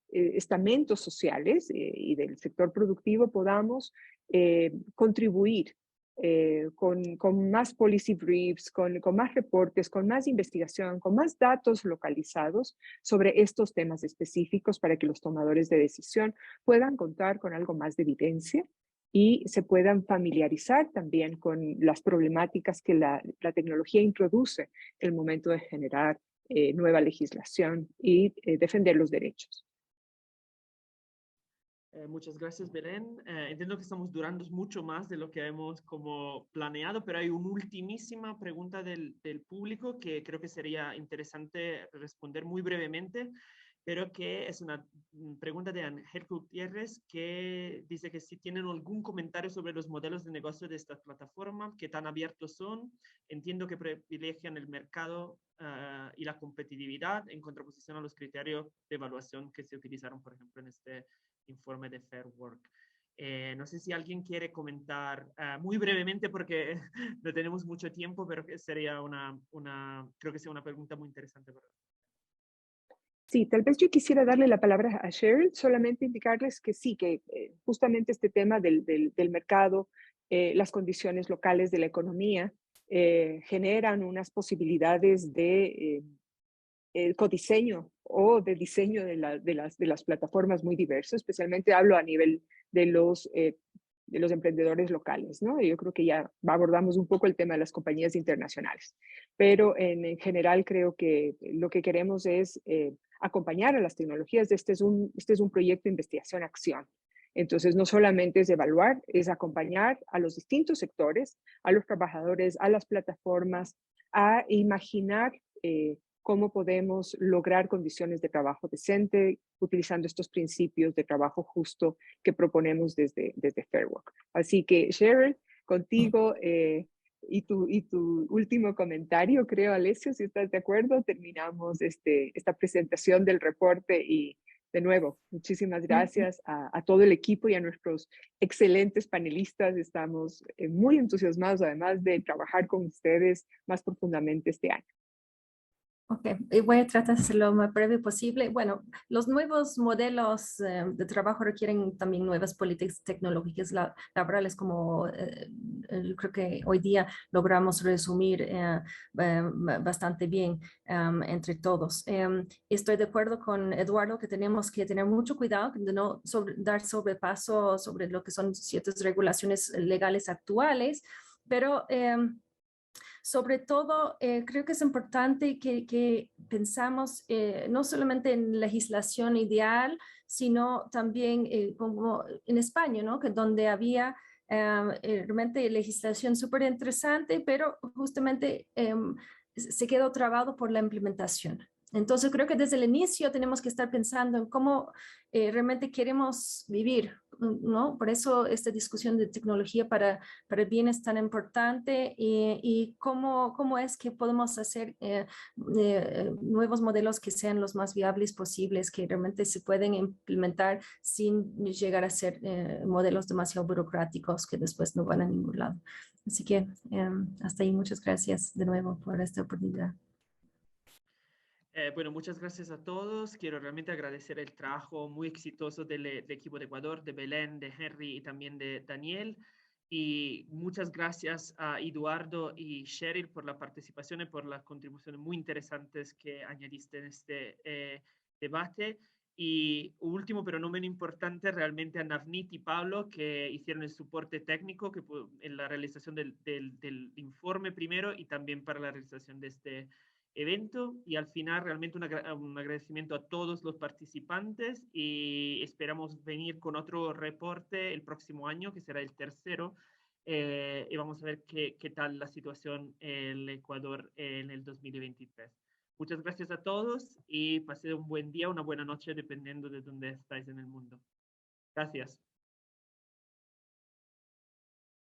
S3: estamentos sociales y del sector productivo podamos contribuir con más policy briefs, con más reportes, con más investigación, con más datos localizados sobre estos temas específicos para que los tomadores de decisión puedan contar con algo más de evidencia y se puedan familiarizar también con las problemáticas que la tecnología introduce en el momento de generar nueva legislación y defender los derechos.
S1: Muchas gracias, Belén. Entiendo que estamos durando mucho más de lo que hemos como planeado, pero hay una ultimísima pregunta del público que creo que sería interesante responder muy brevemente, pero que es una pregunta de Ángel Gutiérrez que dice que si tienen algún comentario sobre los modelos de negocio de esta plataforma, qué tan abiertos son. Entiendo que privilegian el mercado y la competitividad en contraposición a los criterios de evaluación que se utilizaron, por ejemplo, en este informe de Fair Work. No sé si alguien quiere comentar muy brevemente porque no tenemos mucho tiempo, pero que sería creo que sea una pregunta muy interesante para nosotros.
S3: Sí, tal vez yo quisiera darle la palabra a Cheryl, solamente indicarles que sí, que justamente este tema del mercado, las condiciones locales de la economía, generan unas posibilidades de codiseño o de diseño de las plataformas muy diverso, especialmente hablo a nivel de los emprendedores locales, ¿no? Yo creo que ya abordamos un poco el tema de las compañías internacionales, pero en general creo que lo que queremos es acompañar a las tecnologías. Este es un proyecto de investigación-acción. Entonces, no solamente es evaluar, es acompañar a los distintos sectores, a los trabajadores, a las plataformas, a imaginar cómo podemos lograr condiciones de trabajo decente utilizando estos principios de trabajo justo que proponemos desde Fair Work. Así que, Cheryl, contigo y tu último comentario, creo, Alessio, si estás de acuerdo, terminamos esta presentación del reporte y, de nuevo, muchísimas gracias a todo el equipo y a nuestros excelentes panelistas. Estamos muy entusiasmados, además de trabajar con ustedes más profundamente este año.
S5: Ok, y voy a tratar de hacerlo lo más breve posible. Bueno, los nuevos modelos de trabajo requieren también nuevas políticas tecnológicas laborales, como creo que hoy día logramos resumir bastante bien entre todos. Estoy de acuerdo con Eduardo que tenemos que tener mucho cuidado de no dar sobrepaso sobre lo que son ciertas regulaciones legales actuales, pero sobre todo, creo que es importante que pensamos no solamente en legislación ideal, sino también como en España, ¿no? Que donde había realmente legislación súper interesante, pero justamente se quedó trabado por la implementación. Entonces creo que desde el inicio tenemos que estar pensando en cómo realmente queremos vivir, ¿no? Por eso esta discusión de tecnología para el bien es tan importante y cómo es que podemos hacer nuevos modelos que sean los más viables posibles, que realmente se pueden implementar sin llegar a ser modelos demasiado burocráticos que después no van a ningún lado. Así que hasta ahí, muchas gracias de nuevo por esta oportunidad.
S1: Bueno, muchas gracias a todos. Quiero realmente agradecer el trabajo muy exitoso del equipo de Ecuador, de Belén, de Henry y también de Daniel. Y muchas gracias a Eduardo y Cheryl por la participación y por las contribuciones muy interesantes que añadiste en este debate. Y último, pero no menos importante, realmente a Navneet y Pablo, que hicieron el soporte técnico en la realización del informe primero y también para la realización de este evento. Y al final realmente un agradecimiento a todos los participantes y esperamos venir con otro reporte el próximo año, que será el tercero, y vamos a ver qué tal la situación en el Ecuador en el 2023. Muchas gracias a todos y pasen un buen día, una buena noche, dependiendo de dónde estáis en el mundo. Gracias.